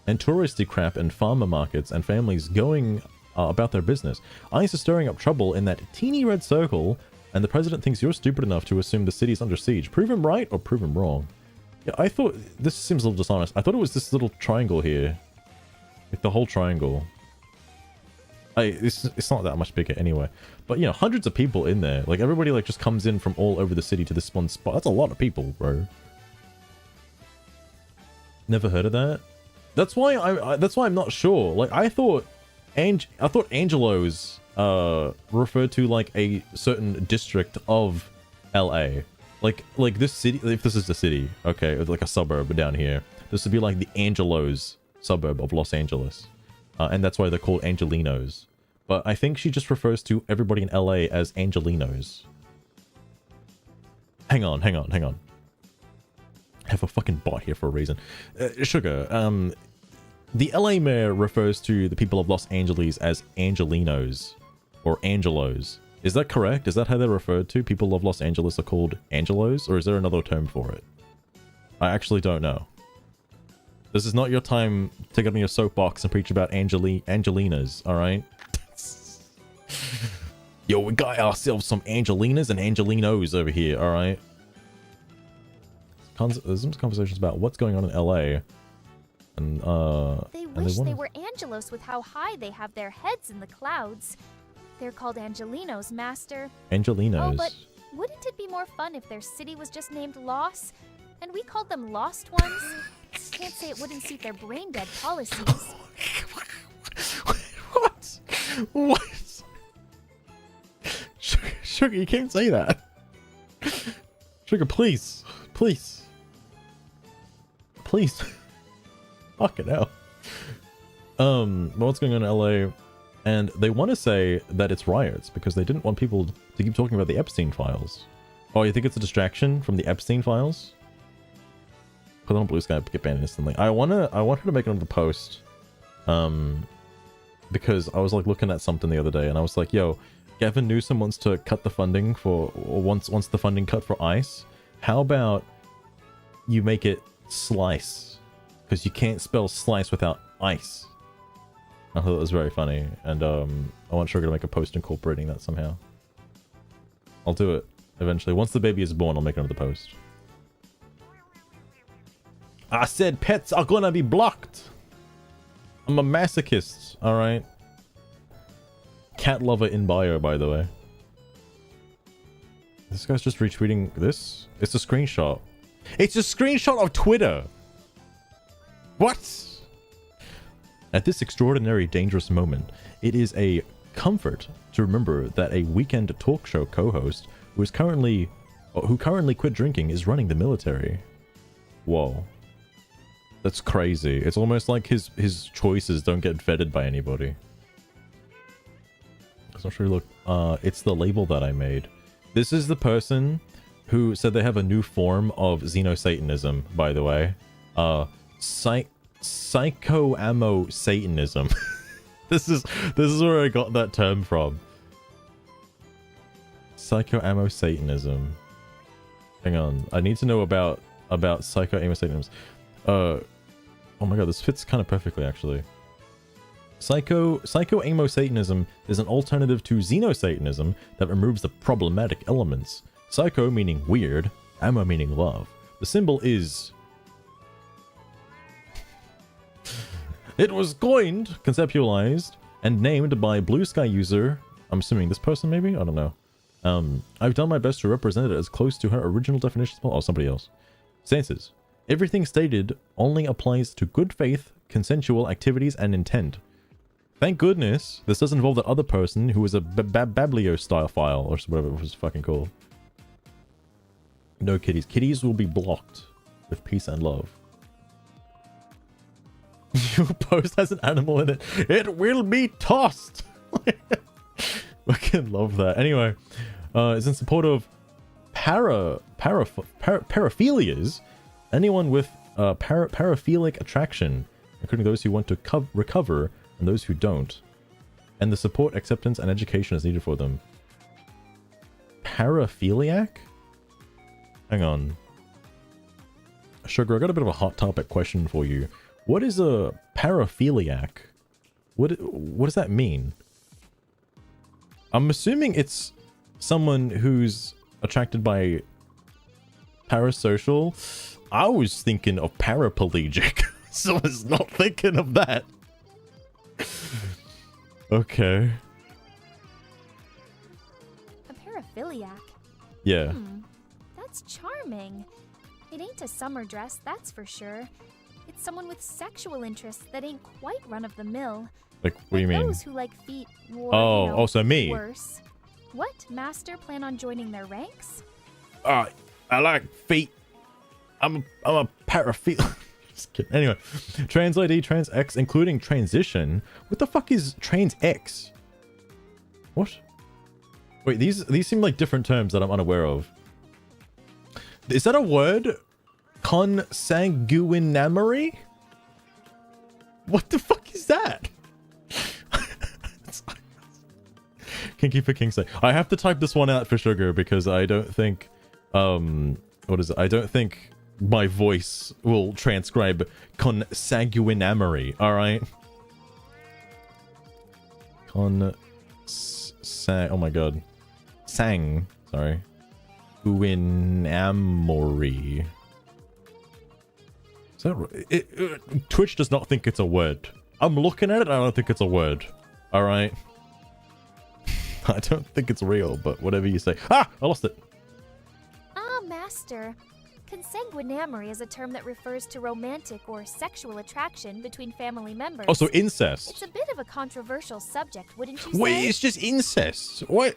And touristy crap and farmer markets and families going about their business. ICE is stirring up trouble in that teeny red circle, and the president thinks you're stupid enough to assume the city's under siege. Prove him right or prove him wrong. Yeah, I thought... This seems a little dishonest. I thought it was this little triangle here. Like the whole triangle. It's not that much bigger anyway. But, you know, hundreds of people in there. Like, everybody, like, just comes in from all over the city to this one spot. That's a lot of people, bro. Never heard of that? That's why that's why I'm not sure. Like, I thought Angelos referred to, like, a certain district of LA. Like this city, if this is the city, okay, like a suburb down here. This would be like the Angelos suburb of Los Angeles. And that's why they're called Angelinos. But I think she just refers to everybody in LA as Angelinos. Hang on. I have a fucking bot here for a reason. Sugar, the LA mayor refers to the people of Los Angeles as Angelinos. Or Angelos. Is that correct? Is that how they're referred to? People of Los Angeles are called Angelos? Or is there another term for it? I actually don't know. This is not your time to get on your soapbox and preach about Angelinas, alright? Yo, we got ourselves some Angelinas and Angelinos over here, alright? There's some conversations about what's going on in LA. And, They wish they were Angelos with how high they have their heads in the clouds. They're called Angelinos, Master. Angelinos. Oh, but wouldn't it be more fun if their city was just named Los? And we called them Lost Ones? Can't say it wouldn't suit their brain-dead policies. What? Sugar, you can't say that. Sugar, please. Please. Please. Fucking hell. What's going on in LA? And they want to say that it's riots because they didn't want people to keep talking about the Epstein files. Oh, you think it's a distraction from the Epstein files? Put on Bluesky, get banned instantly. I want her to make another post. Because I was like looking at something the other day and I was like, yo, Gavin Newsom wants to cut the funding for, or wants the funding cut for ICE. How about you make it slice? Because you can't spell slice without ice. I thought it was very funny, and I want Sugar to make a post incorporating that somehow. I'll do it eventually. Once the baby is born, I'll make another post. I said pets are gonna be blocked. I'm a masochist, alright? Cat lover in bio, by the way. This guy's just retweeting this? It's a screenshot. It's a screenshot of Twitter! What? At this extraordinary dangerous moment, it is a comfort to remember that a weekend talk show co-host who currently quit drinking is running the military. Whoa. That's crazy. It's almost like his choices don't get vetted by anybody. So I'm sure, look, it's the label that I made. This is the person who said they have a new form of Xeno-Satanism, by the way. Psycho-ammo Satanism. This is where I got that term from. Psycho-ammo Satanism. Hang on, I need to know about Psycho-ammo Satanism. Oh my god, this fits kind of perfectly, actually. Psycho-ammo Satanism is an alternative to Xeno-Satanism that removes the problematic elements. Psycho meaning weird, ammo meaning love. The symbol is... It was coined, conceptualized, and named by Bluesky user... I'm assuming this person, maybe? I don't know. I've done my best to represent it as close to her original definition as possible. Oh, somebody else. Stances. Everything stated only applies to good faith, consensual activities, and intent. Thank goodness this doesn't involve that other person who is a Bablio style file, or whatever it was fucking called. No kitties. Kitties will be blocked with peace and love. Your post has an animal in it. It will be tossed. Fucking love that. Anyway, is in support of paraphilias. Anyone with paraphilic attraction, including those who want to recover and those who don't. And the support, acceptance, and education is needed for them. Paraphiliac? Hang on. Sugar, I got a bit of a hot topic question for you. What is a paraphiliac? What does that mean? I'm assuming it's someone who's attracted by parasocial. I was thinking of paraplegic, so I was not thinking of that. Okay. A paraphiliac? Yeah. That's charming. It ain't a summer dress, that's for sure. It's someone with sexual interests that ain't quite run-of-the-mill. Like, what do you mean? Those who like feet or, so me. Worse. What? Master plan on joining their ranks? I like feet. I'm a paraphiliac. Just kidding. Anyway, trans ID, trans X, including transition. What the fuck is trans X? What? Wait, these seem like different terms that I'm unaware of. Is that a word? Consanguinamory? What the fuck is that? Kinky for King's sake. I have to type this one out for Sugar because I don't think what is it? I don't think my voice will transcribe consanguinamory, alright? Oh my god. Sorry. Uinamory. Is that right? Twitch does not think it's a word. I'm looking at it, I don't think it's a word. Alright? I don't think it's real, but whatever you say. Ah! I lost it! Ah, Master. Consanguinamory is a term that refers to romantic or sexual attraction between family members. Oh, so incest. It's a bit of a controversial subject, wouldn't you say? Wait, it's just incest? What?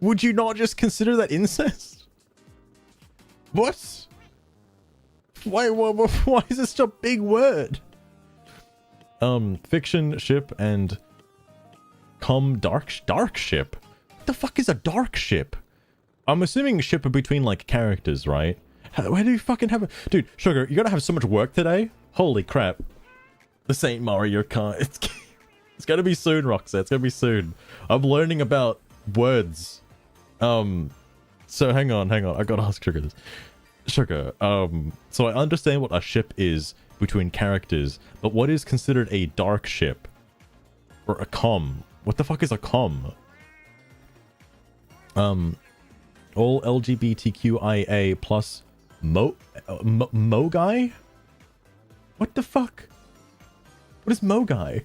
Would you not just consider that incest? What? Why is this such a big word? Fiction ship and dark ship. What the fuck is a dark ship? I'm assuming ship between like characters, right? Where do you fucking have a dude? Sugar, you gotta have so much work today. Holy crap! This ain't Mario Kart. It's gonna be soon, Roxette. It's gonna be soon. I'm learning about words. So hang on. I gotta ask Sugar this. Sugar, so I understand what a ship is between characters, but what is considered a dark ship? Or a comm? What the fuck is a comm? All LGBTQIA plus Mogai? What the fuck? What is Mogai?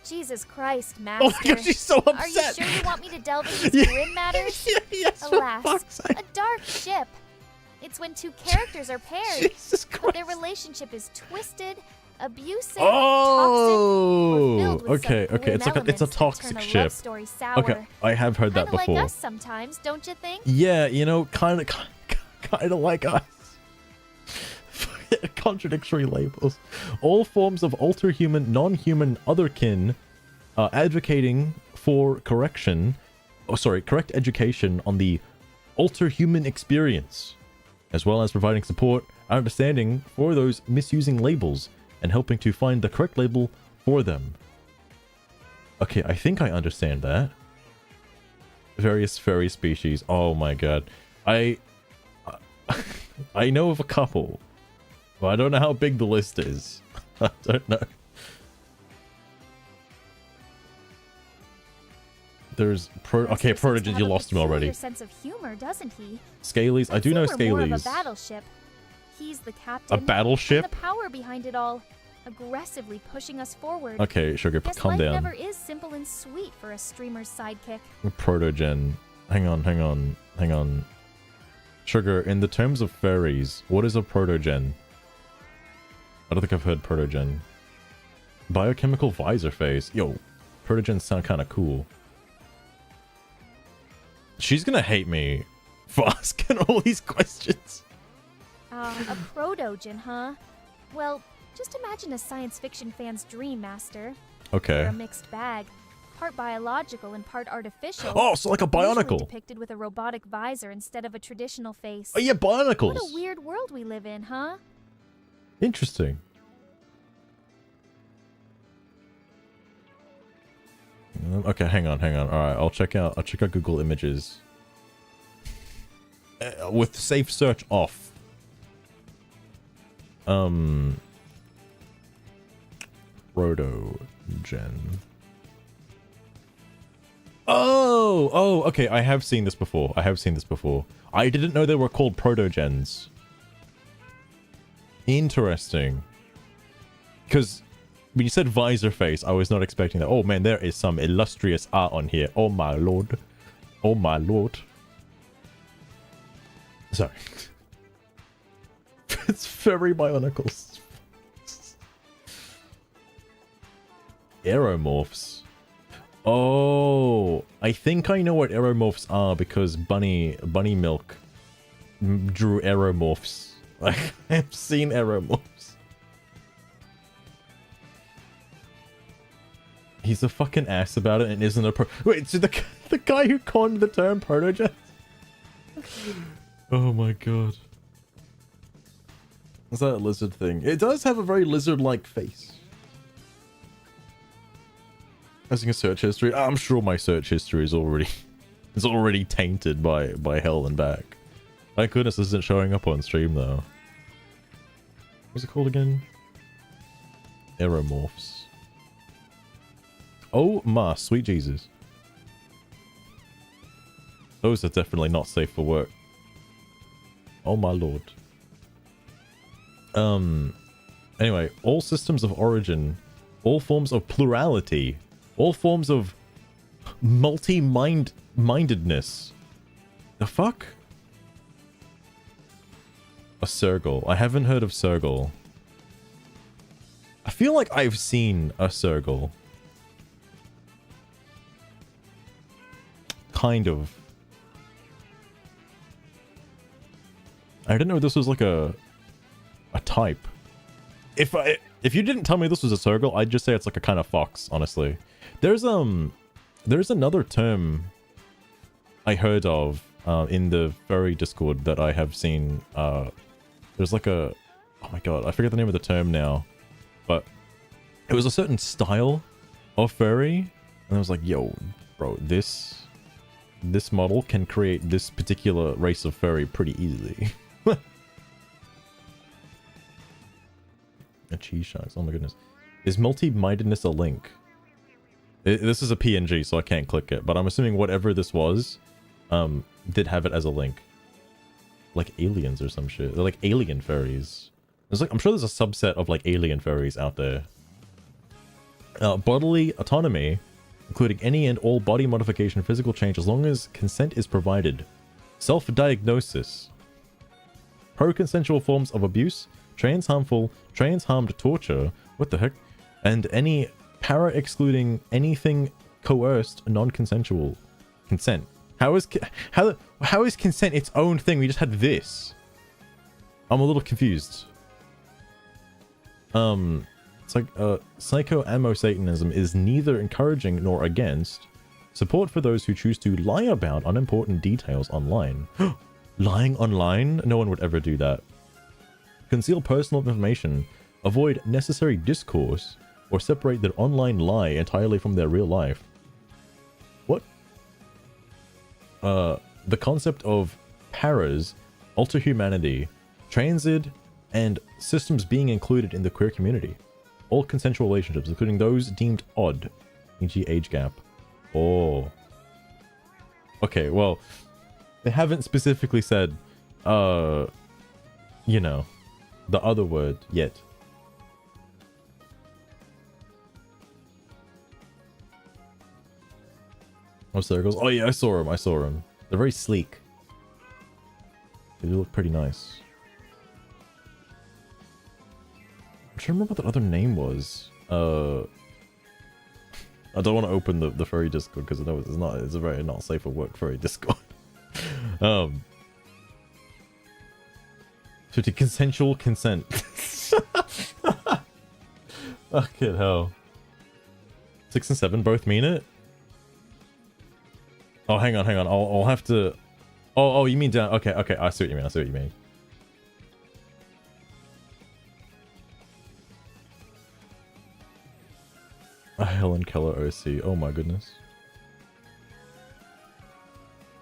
Jesus Christ, Master. Oh my god, she's so upset. Are you sure you want me to delve into these grim matters? Yes, alas, a dark ship. It's when two characters are paired, Jesus Christ. but their relationship is twisted, abusive, toxic, Oh, or filled with okay. some It's like it's a toxic love ship. Story sour. Okay, I have heard that Kinda before. like us sometimes, don't you think? Yeah, you know, kind of like us. Contradictory labels. All forms of alter-human, non-human, otherkin, advocating for correct education on the alter human experience, as well as providing support and understanding for those misusing labels and helping to find the correct label for them. Okay, I think I understand that. Various furry species. Oh my god. I know of a couple, but I don't know how big the list is. I don't know. There's okay, Protogens, you lost him already. Sense of humor, doesn't he? Scalies, I do know Scalies. More of a battleship. He's the captain. A battleship? And the power behind it all, aggressively pushing us forward. Okay, Sugar, calm down. Life never is simple and sweet for a streamer's sidekick. Protogen. Hang on. Sugar, in the terms of fairies, what is a protogen? I don't think I've heard protogen. Biochemical visor face. Yo, protogens sound kind of cool. She's gonna hate me for asking all these questions. A protogen, huh? Well, just imagine a science fiction fan's dream, Master. Okay. They're a mixed bag. Part biological and part artificial. Oh, so like a bionicle. Depicted with a robotic visor instead of a traditional face. Oh yeah, bionicles. What a weird world we live in, huh? Interesting. Okay, hang on. All right, I'll check out Google Images with safe search off. Protogen. Oh, okay. I have seen this before. I didn't know they were called protogens. Interesting. Because when you said visor face, I was not expecting that. Oh man, there is some illustrious art on here. Oh my lord. Sorry. It's very bionicles. Aeromorphs. Oh, I think I know what aeromorphs are because Bunny Milk drew aeromorphs. Like, I've seen aeromorphs. He's a fucking ass about it and isn't a Wait, so the guy who coined the term protogen? Oh my god. Is that a lizard thing? It does have a very lizard-like face. As a search history, I'm sure my search history is already tainted by hell and back. Thank goodness this isn't showing up on stream though. What's it called again? Aeromorphs. Oh my sweet Jesus. Those are definitely not safe for work. Oh my lord. Anyway, all systems of origin, all forms of plurality, all forms of multi-mindedness. The fuck? A Sergal. I haven't heard of Sergal. I feel like I've seen a Sergal. Kind of. I didn't know this was like a type. If you didn't tell me this was a Sergal, I'd just say it's like a kind of fox, honestly. There's another term I heard of in the furry Discord that I have seen. There's like a, oh my god, I forget the name of the term now, but it was a certain style of furry, and I was like, yo, bro, this model can create this particular race of furry pretty easily. A cheese sharks, oh my goodness. Is multi-mindedness a link? This is a PNG, so I can't click it, but I'm assuming whatever this was, did have it as a link. Like aliens or some shit. They're like alien furries. I'm sure there's a subset of like alien furries out there. Bodily autonomy, including any and all body modification, physical change, as long as consent is provided. Self-diagnosis. Pro-consensual forms of abuse, trans-harmed torture, what the heck, and any para-excluding anything coerced non-consensual consent. How is consent its own thing? We just had this. I'm a little confused. It's like psycho-ammo Satanism is neither encouraging nor against Support for those who choose to lie about unimportant details online. Lying online? No one would ever do that. Conceal personal information, avoid necessary discourse, or separate their online lie entirely from their real life. What? The concept of paras, alter humanity, transit, and systems being included in the queer community. All consensual relationships, including those deemed odd, e.g. age gap. Oh. Okay, well, they haven't specifically said, you know, the other word yet. Oh, circles. Oh yeah, I saw them. They're very sleek. They do look pretty nice. I'm trying to remember what that other name was. I don't want to open the furry Discord because I know it's a very not safe for work furry Discord. So to consensual consent. Fucking hell. 6 and 7 both mean it? Oh, hang on. I'll have to... Oh, you mean down... Okay, I see what you mean. A Helen Keller OC. Oh my goodness.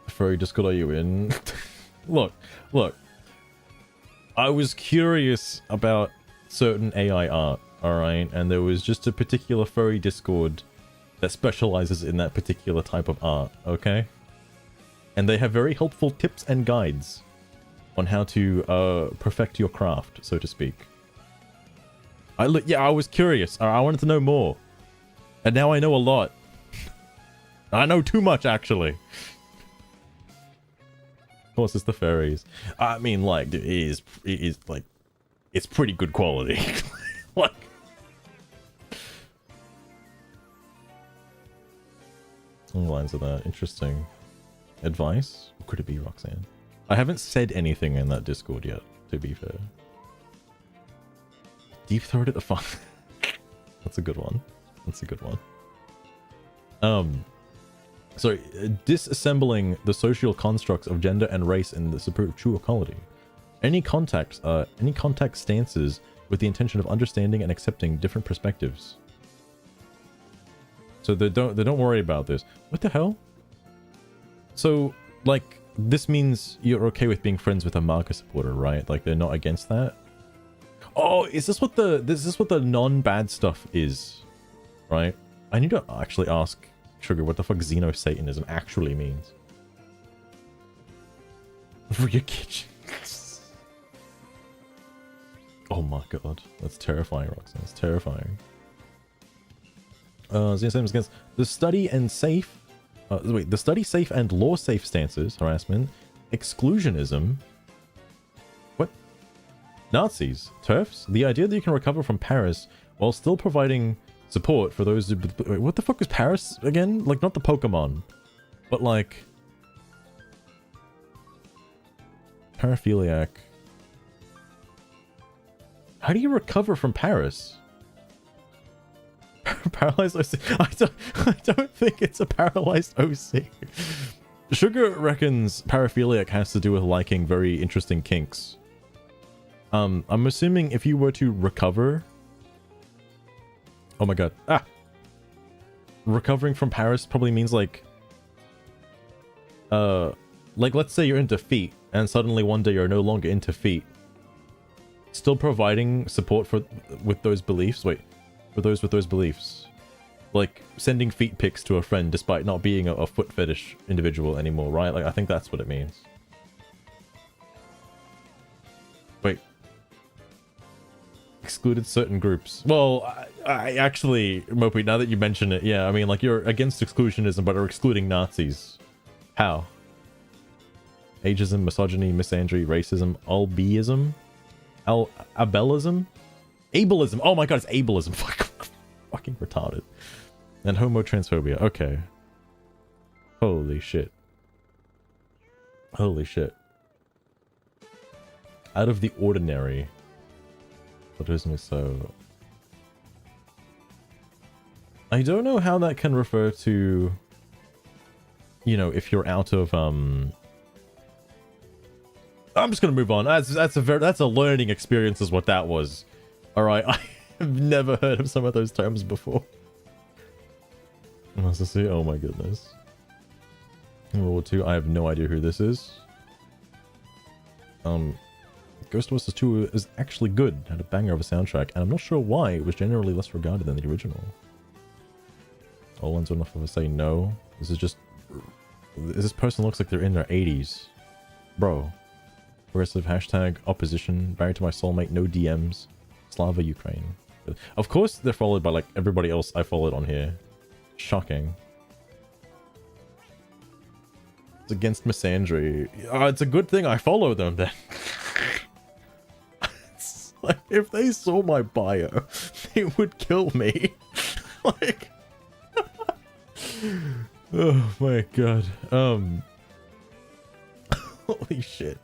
Furry Discord, are you in? Look. I was curious about certain AI art, alright? And there was just a particular furry Discord that specializes in that particular type of art, okay? And they have very helpful tips and guides on how to perfect your craft, so to speak. I was curious. I wanted to know more. And now I know a lot. I know too much, actually. Of course, it's the fairies. I mean, like, it is like, it's pretty good quality. Like, some lines of that. Interesting. Advice? Or could it be Roxanne? I haven't said anything in that Discord yet, to be fair. Deep throated a fun. That's a good one. So disassembling the social constructs of gender and race in the support of true equality. Any contact stances with the intention of understanding and accepting different perspectives. So they don't worry about this. What the hell? So, like, this means you're okay with being friends with a Marcus supporter, right? Like, they're not against that? Oh, is this what the non-bad stuff is? Right? I need to actually ask Sugar what the fuck Xeno-Satanism actually means. For your kitchen. Oh my god. That's terrifying, Roxanne. That's terrifying. Xeno-Satanism is against the study safe and law safe stances, harassment, exclusionism. What? Nazis, TERFs, the idea that you can recover from Paris while still providing support for those who... Wait, what the fuck is Paris again? Like, not the Pokemon, but like... Paraphiliac. How do you recover from Paris? Paralyzed OC. I don't think it's a paralyzed OC. Sugar reckons paraphiliac has to do with liking very interesting kinks. I'm assuming if you were to recover... Oh my god. Ah! Recovering from Paris probably means like... Like, let's say you're into feet, and suddenly one day you're no longer into feet. Still providing support with those beliefs? Wait. For those with those beliefs. Like, sending feet pics to a friend despite not being a foot fetish individual anymore, right? Like, I think that's what it means. Wait. Excluded certain groups. Well, I actually, Mopey, now that you mention it, yeah, I mean, like, you're against exclusionism, but are excluding Nazis. How? Ageism, misogyny, misandry, racism, albiism? Abelism? Ableism. Oh my god, it's ableism. Fucking retarded. And homotransphobia. Okay. Holy shit. Holy shit. Out of the ordinary. What is me so? I don't know how that can refer to you know, if you're out of I'm just gonna move on. That's a learning experience, is what that was. All right, I have never heard of some of those terms before. Let's see. Oh my goodness. World War II. I have no idea who this is. Ghostbusters 2 is actually good. Had a banger of a soundtrack, and I'm not sure why it was generally less regarded than the original. All ones enough of us say no. This is just. This person looks like they're in their 80s, bro. Progressive hashtag opposition. Married to my soulmate. No DMs. Slava Ukraine. Of course, they're followed by like everybody else I followed on here. Shocking. It's against misandry. It's a good thing I follow them then. It's like, if they saw my bio, they would kill me. Like, oh my god. Holy shit.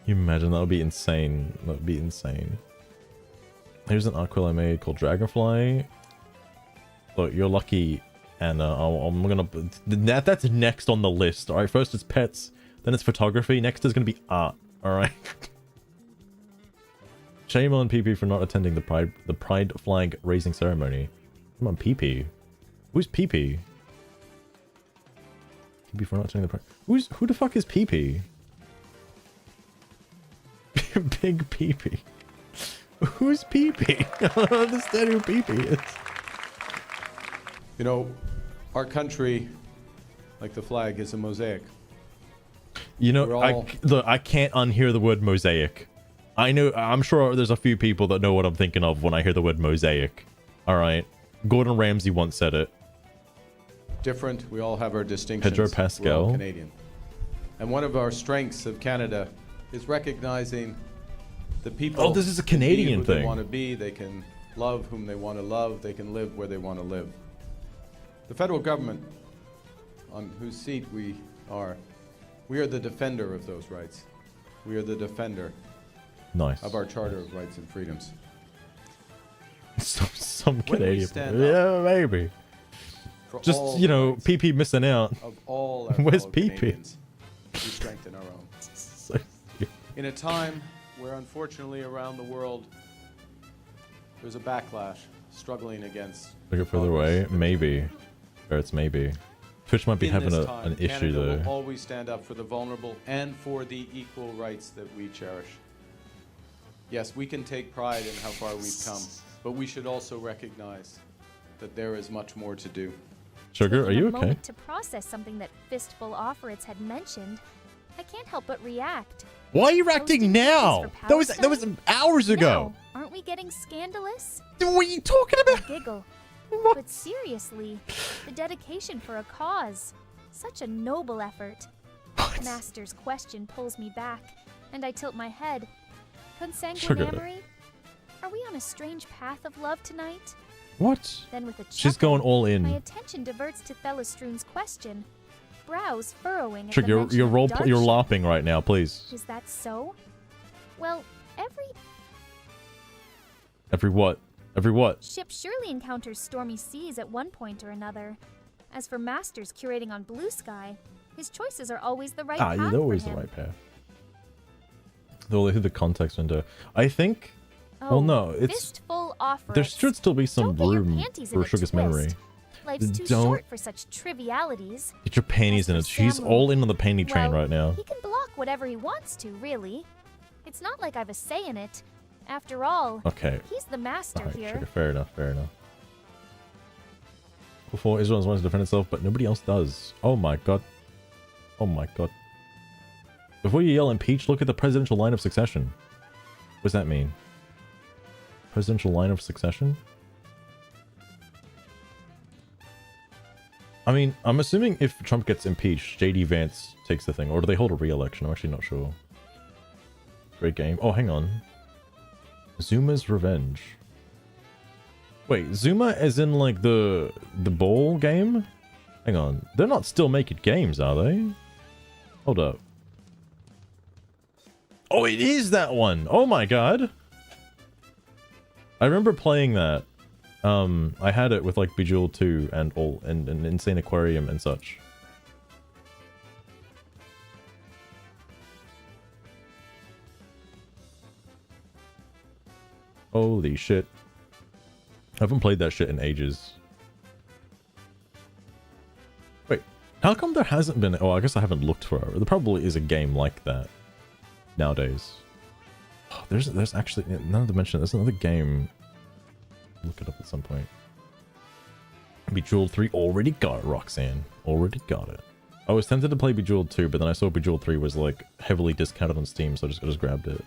Can you imagine? That would be insane. That would be insane. Here's an article I made called Dragonfly. Look, you're lucky, and I'm gonna. That's next on the list. All right, first it's pets, then it's photography. Next is gonna be art. All right. Shame on PP for not attending the pride flag raising ceremony. Come on, PP. Who's PP? PP for not attending the pride. Who the fuck is PP? Big PP. Who's PP? I don't understand who PP is. You know, our country, like the flag, is a mosaic. You know, I can't unhear the word mosaic. I'm sure there's a few people that know what I'm thinking of when I hear the word mosaic. All right. Gordon Ramsay once said it. Different. We all have our distinctions. Pedro Pascal. We're all Canadian. And one of our strengths of Canada is recognizing the people. Oh, this is a Canadian thing. They thing. want to be. They can love whom they want to love. They can live where they want to live. The federal government, on whose seat we are the defender of those rights. We are the defender of our Charter of Rights and Freedoms. Some Canadian. Yeah, maybe. Just, you know, PP missing out. Of all our Where's fellow PP? Canadians, we strengthen our own. In a time where, unfortunately, around the world, there's a backlash struggling against. Look it further away. Maybe. Or it's maybe. Twitch might be having time, an issue Canada though. will always stand up for the vulnerable and for the equal rights that we cherish. Yes, we can take pride in how far we've come, but we should also recognize that there is much more to do. Sugar, are you A okay? moment to process something that Fistful Offerids had mentioned, I can't help but react. Why are you reacting now? That was hours ago. Now, aren't we getting scandalous? What are you talking about? I giggle. But seriously, the dedication for a cause. Such a noble effort. Master's question pulls me back, and I tilt my head. Consanguinary? Are we on a strange path of love tonight? What? Then with a chuckle, She's going all in. my attention diverts to Thelestroon's question, brows furrowing at Trick, the you're mention of dark you're ship. lopping right now, please. Is that so? Well, Every what? Every what? ship surely encounters stormy seas at one point or another. As for Masters curating on Bluesky, his choices are always the right path They're always for the him. right path. They'll hit the context window. I think. Oh, well, no, it's. Fistful offer. There should still be some Don't get your room panties in for a Sugar's twist. memory. Life's too Don't short for such trivialities. get your panties in it. She's Samuel, all in on the panty train well, right now. He can block whatever he wants to, really. It's not like I've a say in it. After all, Okay. he's the master Alright, here. Sugar, fair enough, fair enough. Before Israel wants to defend itself, but nobody else does. Oh my god. Oh my god. Before you yell impeach, look at the presidential line of succession. What does that mean? Presidential line of succession? I mean, I'm assuming if Trump gets impeached, JD Vance takes the thing. Or do they hold a re-election? I'm actually not sure. Great game. Oh, hang on. Zuma's Revenge. Wait, Zuma as in like the bowl game? Hang on. They're not still making games, are they? Hold up. Oh, it is that one. Oh my god. I remember playing that. I had it with like Bejeweled 2 and Insane Aquarium and such. Holy shit. I haven't played that shit in ages. Wait, how come there hasn't been... Oh, I guess I haven't looked for it. There probably is a game like that nowadays. Oh, there's actually... Now that I mention it, there's another game. Look it up at some point. Bejeweled 3 already got it, Roxanne. Already got it. I was tempted to play Bejeweled 2, but then I saw Bejeweled 3 was like heavily discounted on Steam, so I just grabbed it.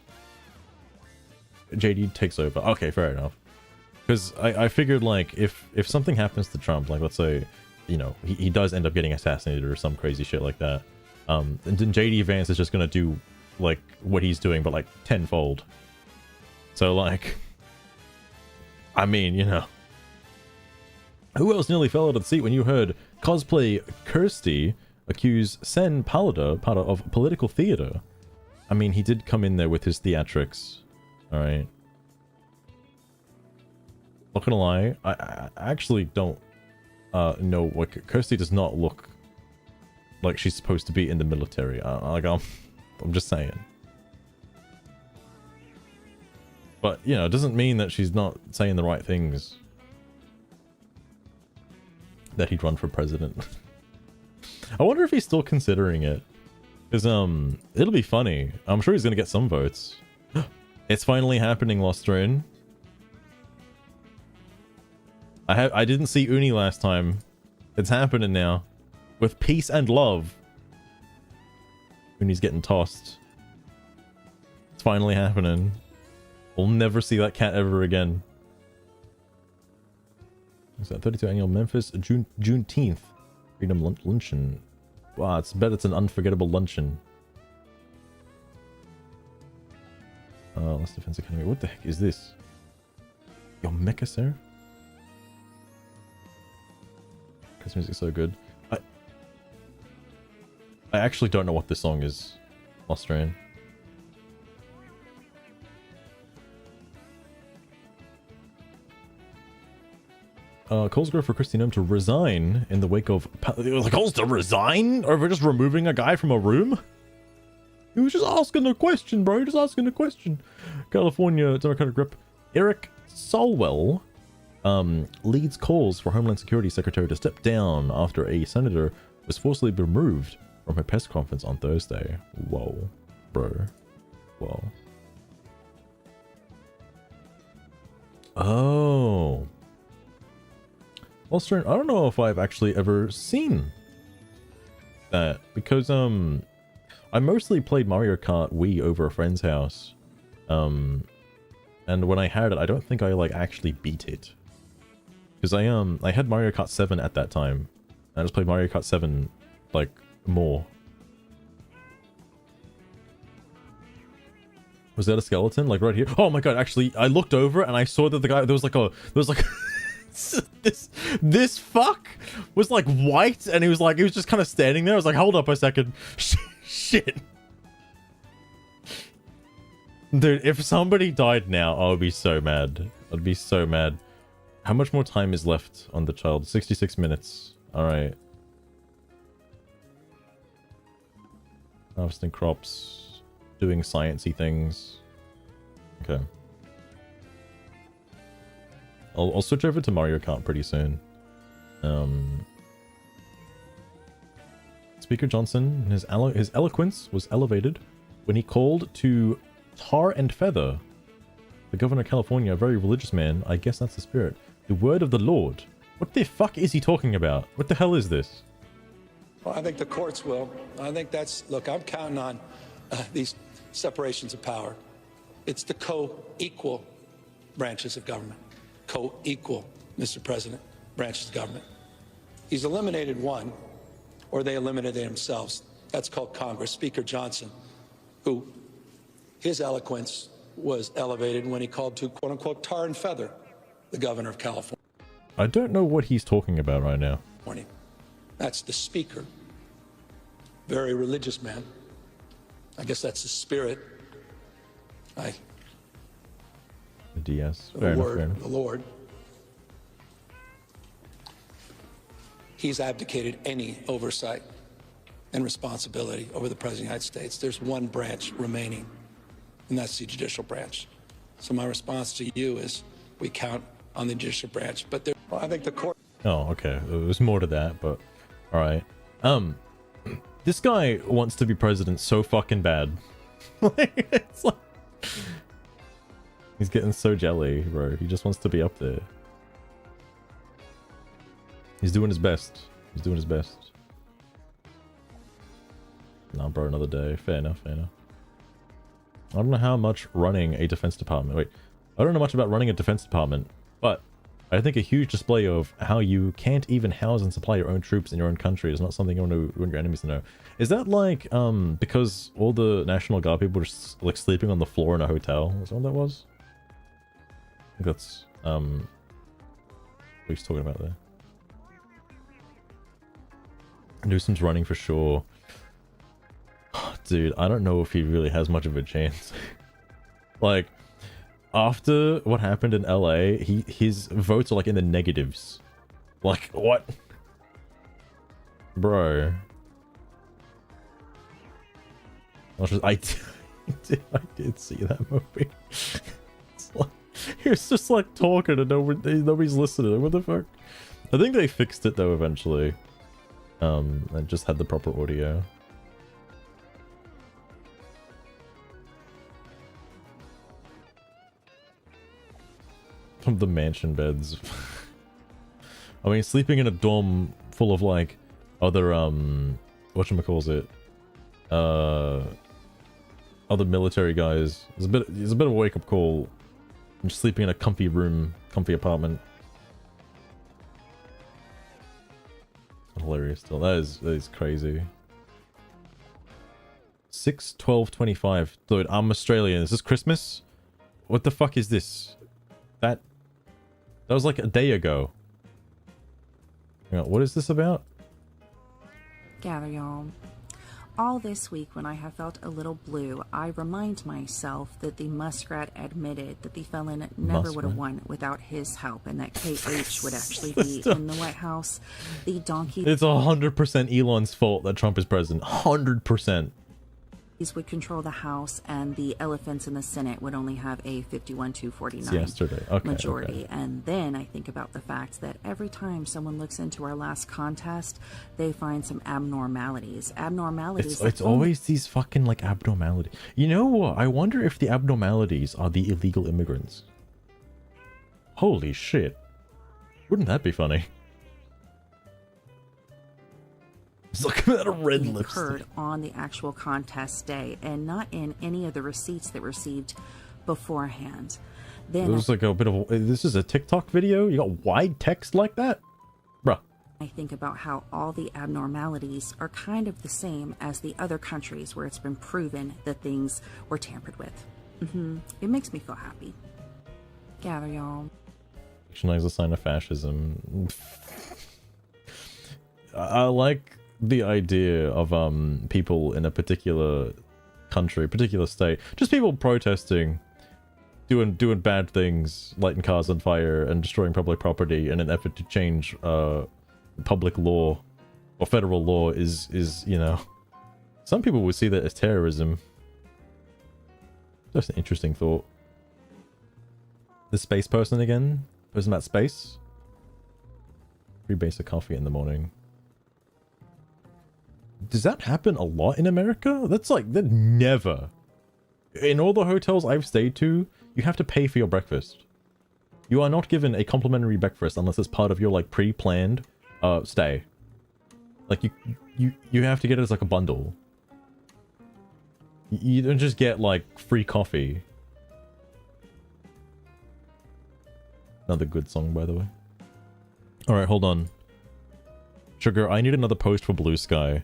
JD takes over. Okay, fair enough. Because I figured, like, if something happens to Trump, like, let's say, you know, he does end up getting assassinated or some crazy shit like that, and then JD Vance is just gonna do, like, what he's doing, but, like, tenfold. So, like, I mean, you know. Who else nearly fell out of the seat when you heard cosplay Kirsty accuse Sen Palada of political theater? I mean, he did come in there with his theatrics. Alright. Not gonna lie, I actually don't know what... Kirsty does not look like she's supposed to be in the military. I'm just saying. But, you know, it doesn't mean that she's not saying the right things. That he'd run for president. I wonder if he's still considering it. Because, it'll be funny. I'm sure he's gonna get some votes. It's finally happening, Lostrain. I didn't see Uni last time. It's happening now. With peace and love. Uni's getting tossed. It's finally happening. We'll never see that cat ever again. Is that 32nd annual Memphis Juneteenth Freedom Luncheon? Wow, it's bet it's an unforgettable luncheon. Let's Defense Academy. What the heck is this? Your mecha, sir? This music's so good. I actually don't know what this song is, Australian. Calls grow for Kristi Noem to resign in the wake of... Calls to resign? Or we're just removing a guy from a room? He was just asking a question, bro. Just asking a question. California Democratic Rep Eric Solwell leads calls for Homeland Security Secretary to step down after a senator was forcibly removed from her press conference on Thursday. Whoa, bro. Whoa. Oh. Well, Stern, I don't know if I've actually ever seen that, because I mostly played Mario Kart Wii over a friend's house, and when I had it, I don't think I like actually beat it, because I had Mario Kart 7 at that time, and I just played Mario Kart 7 like more. Was that a skeleton like right here? Oh my god! Actually, I looked over and I saw that the guy there was like this fuck was like white, and he was just kind of standing there. I was like, hold up a second. Shit. Dude, if somebody died now, I would be so mad. I'd be so mad. How much more time is left on the child? 66 minutes. Alright. Harvesting crops. Doing sciencey things. Okay. I'll switch over to Mario Kart pretty soon. Speaker Johnson, his eloquence was elevated when he called to tar and feather the governor of California, a very religious man. I guess that's the spirit. The word of the Lord. What the fuck is he talking about? What the hell is this? Well, I think the courts will. I think that's... Look, I'm counting on these separations of power. It's the co-equal branches of government. Co-equal, Mr. President, branches of government. He's eliminated one, or they eliminated themselves. That's called Congress. Speaker Johnson, who his eloquence was elevated when he called to, quote unquote, tar and feather the governor of California. I don't know what he's talking about right now. That's the speaker. Very religious man. I guess that's the spirit. The DS. The word of the Lord. He's abdicated any oversight and responsibility over the President of the United States. There's one branch remaining, and that's the judicial branch. So my response to you is we count on the judicial branch. But there, well, I think the court. Oh, okay. There's more to that, but all right. This guy wants to be president so fucking bad. It's like he's getting so jelly, bro. He just wants to be up there. He's doing his best. He's doing his best. Nah, bro, another day. Fair enough, fair enough. I don't know how much running a defense department. Wait, I don't know much about running a defense department, but I think a huge display of how you can't even house and supply your own troops in your own country is not something you want your enemies to know. Is that like, because all the National Guard people were just, like, sleeping on the floor in a hotel? Is that what that was? I think that's, what he's talking about there. Newsom's running for sure. Dude, I don't know if he really has much of a chance. Like, after what happened in LA, his votes are like in the negatives. Like, what? Bro. I did see that movie. It's like, he was just like talking and nobody's listening. What the fuck? I think they fixed it though eventually. And just had the proper audio. From the mansion beds. I mean, sleeping in a dorm full of like other whatchamacallit, other military guys. It's a bit of a wake up call. I'm just sleeping in a comfy room, comfy apartment. Hilarious still. That is crazy. 6/12/25. Dude, I'm Australian. Is this Christmas? What the fuck is this? That was like a day ago. Hang on, what is this about? Gather y'all. All this week when I have felt a little blue, I remind myself that the muskrat admitted that the felon never would have won without his help and that KH would actually be in the White House. The donkey... It's 100% Elon's fault that Trump is president. 100%. Would control the House and the elephants in the Senate would only have a 51-49 majority. And then I think about the fact that every time someone looks into our last contest, they find some abnormalities. It's always these fucking like abnormalities. You know what? I wonder if the abnormalities are the illegal immigrants. Holy shit. Wouldn't that be funny? Look at that red lipstick. Occurred on the actual contest day and not in any of the receipts that were received beforehand. Then There's like a bit of this is a TikTok video? You got wide text like that? Bruh. I think about how all the abnormalities are kind of the same as the other countries where it's been proven that things were tampered with. It makes me feel happy. Gather y'all. Action is a sign of fascism. I like the idea of people in a particular country, particular state, just people protesting, doing bad things, lighting cars on fire and destroying public property in an effort to change public law or federal law is, you know, some people would see that as terrorism. That's an interesting thought. The space person again? Person about space? Free basic coffee in the morning. Does that happen a lot in America? That's like, that never. In all the hotels I've stayed to, you have to pay for your breakfast. You are not given a complimentary breakfast unless it's part of your like pre-planned stay. Like you have to get it as like a bundle. You don't just get like free coffee. Another good song, by the way. Alright, hold on. Sugar, I need another post for Bluesky.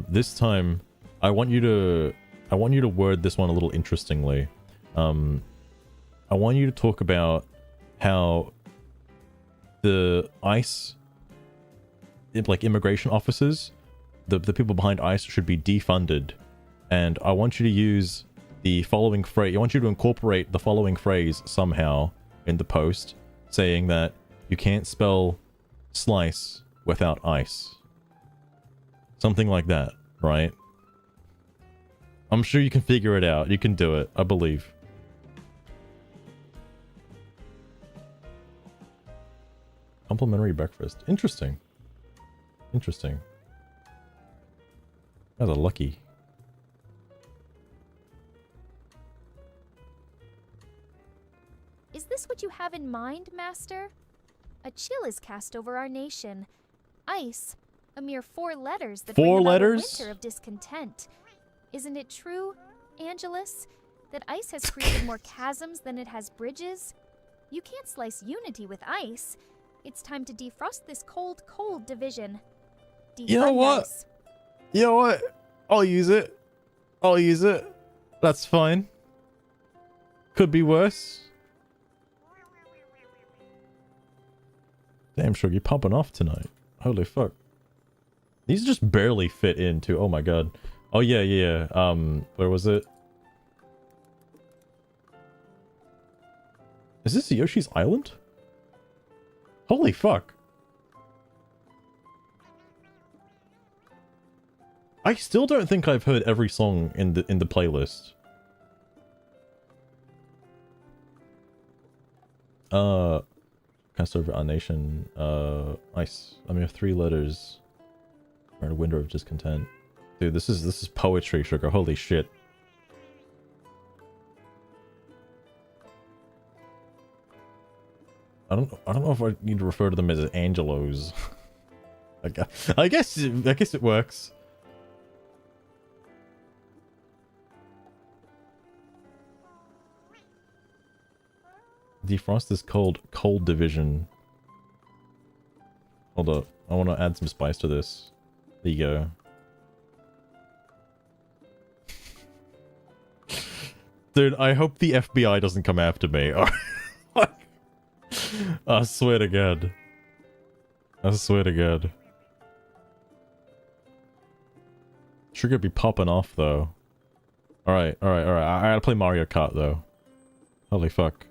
This time, I want you to word this one a little interestingly. I want you to talk about how the ICE, like immigration officers, the people behind ICE should be defunded. And I want you to use the following phrase. I want you to incorporate the following phrase somehow in the post, saying that you can't spell slice without ice. Something like that, right? I'm sure you can figure it out. You can do it. I believe. Complimentary breakfast. Interesting. Interesting. That's a lucky. Is this what you have in mind, Master? A chill is cast over our nation. Ice, a mere 4 letters that bring about a winter of discontent. Isn't it true, Angelus, that ice has created more chasms than it has bridges? You can't slice unity with ice. It's time to defrost this cold, cold division. You know what? Ice. You know what? I'll use it. I'll use it. That's fine. Could be worse. Damn, Sugar, you're popping off tonight. Holy fuck. These just barely fit into. Oh my god. Oh yeah, yeah. Where was it? Is this Yoshi's Island? Holy fuck. I still don't think I've heard every song in the playlist. Cast over our nation. Ice. I mean, 3 letters. Or a window of discontent. Dude, this is poetry, Sugar. Holy shit. I don't know if I need to refer to them as Angelos. I guess it works. Defrost this cold division. Hold up. I want to add some spice to this. There you go. Dude, I hope the FBI doesn't come after me. I swear to God. I swear to God. Sure could be popping off though. Alright. I gotta play Mario Kart though. Holy fuck.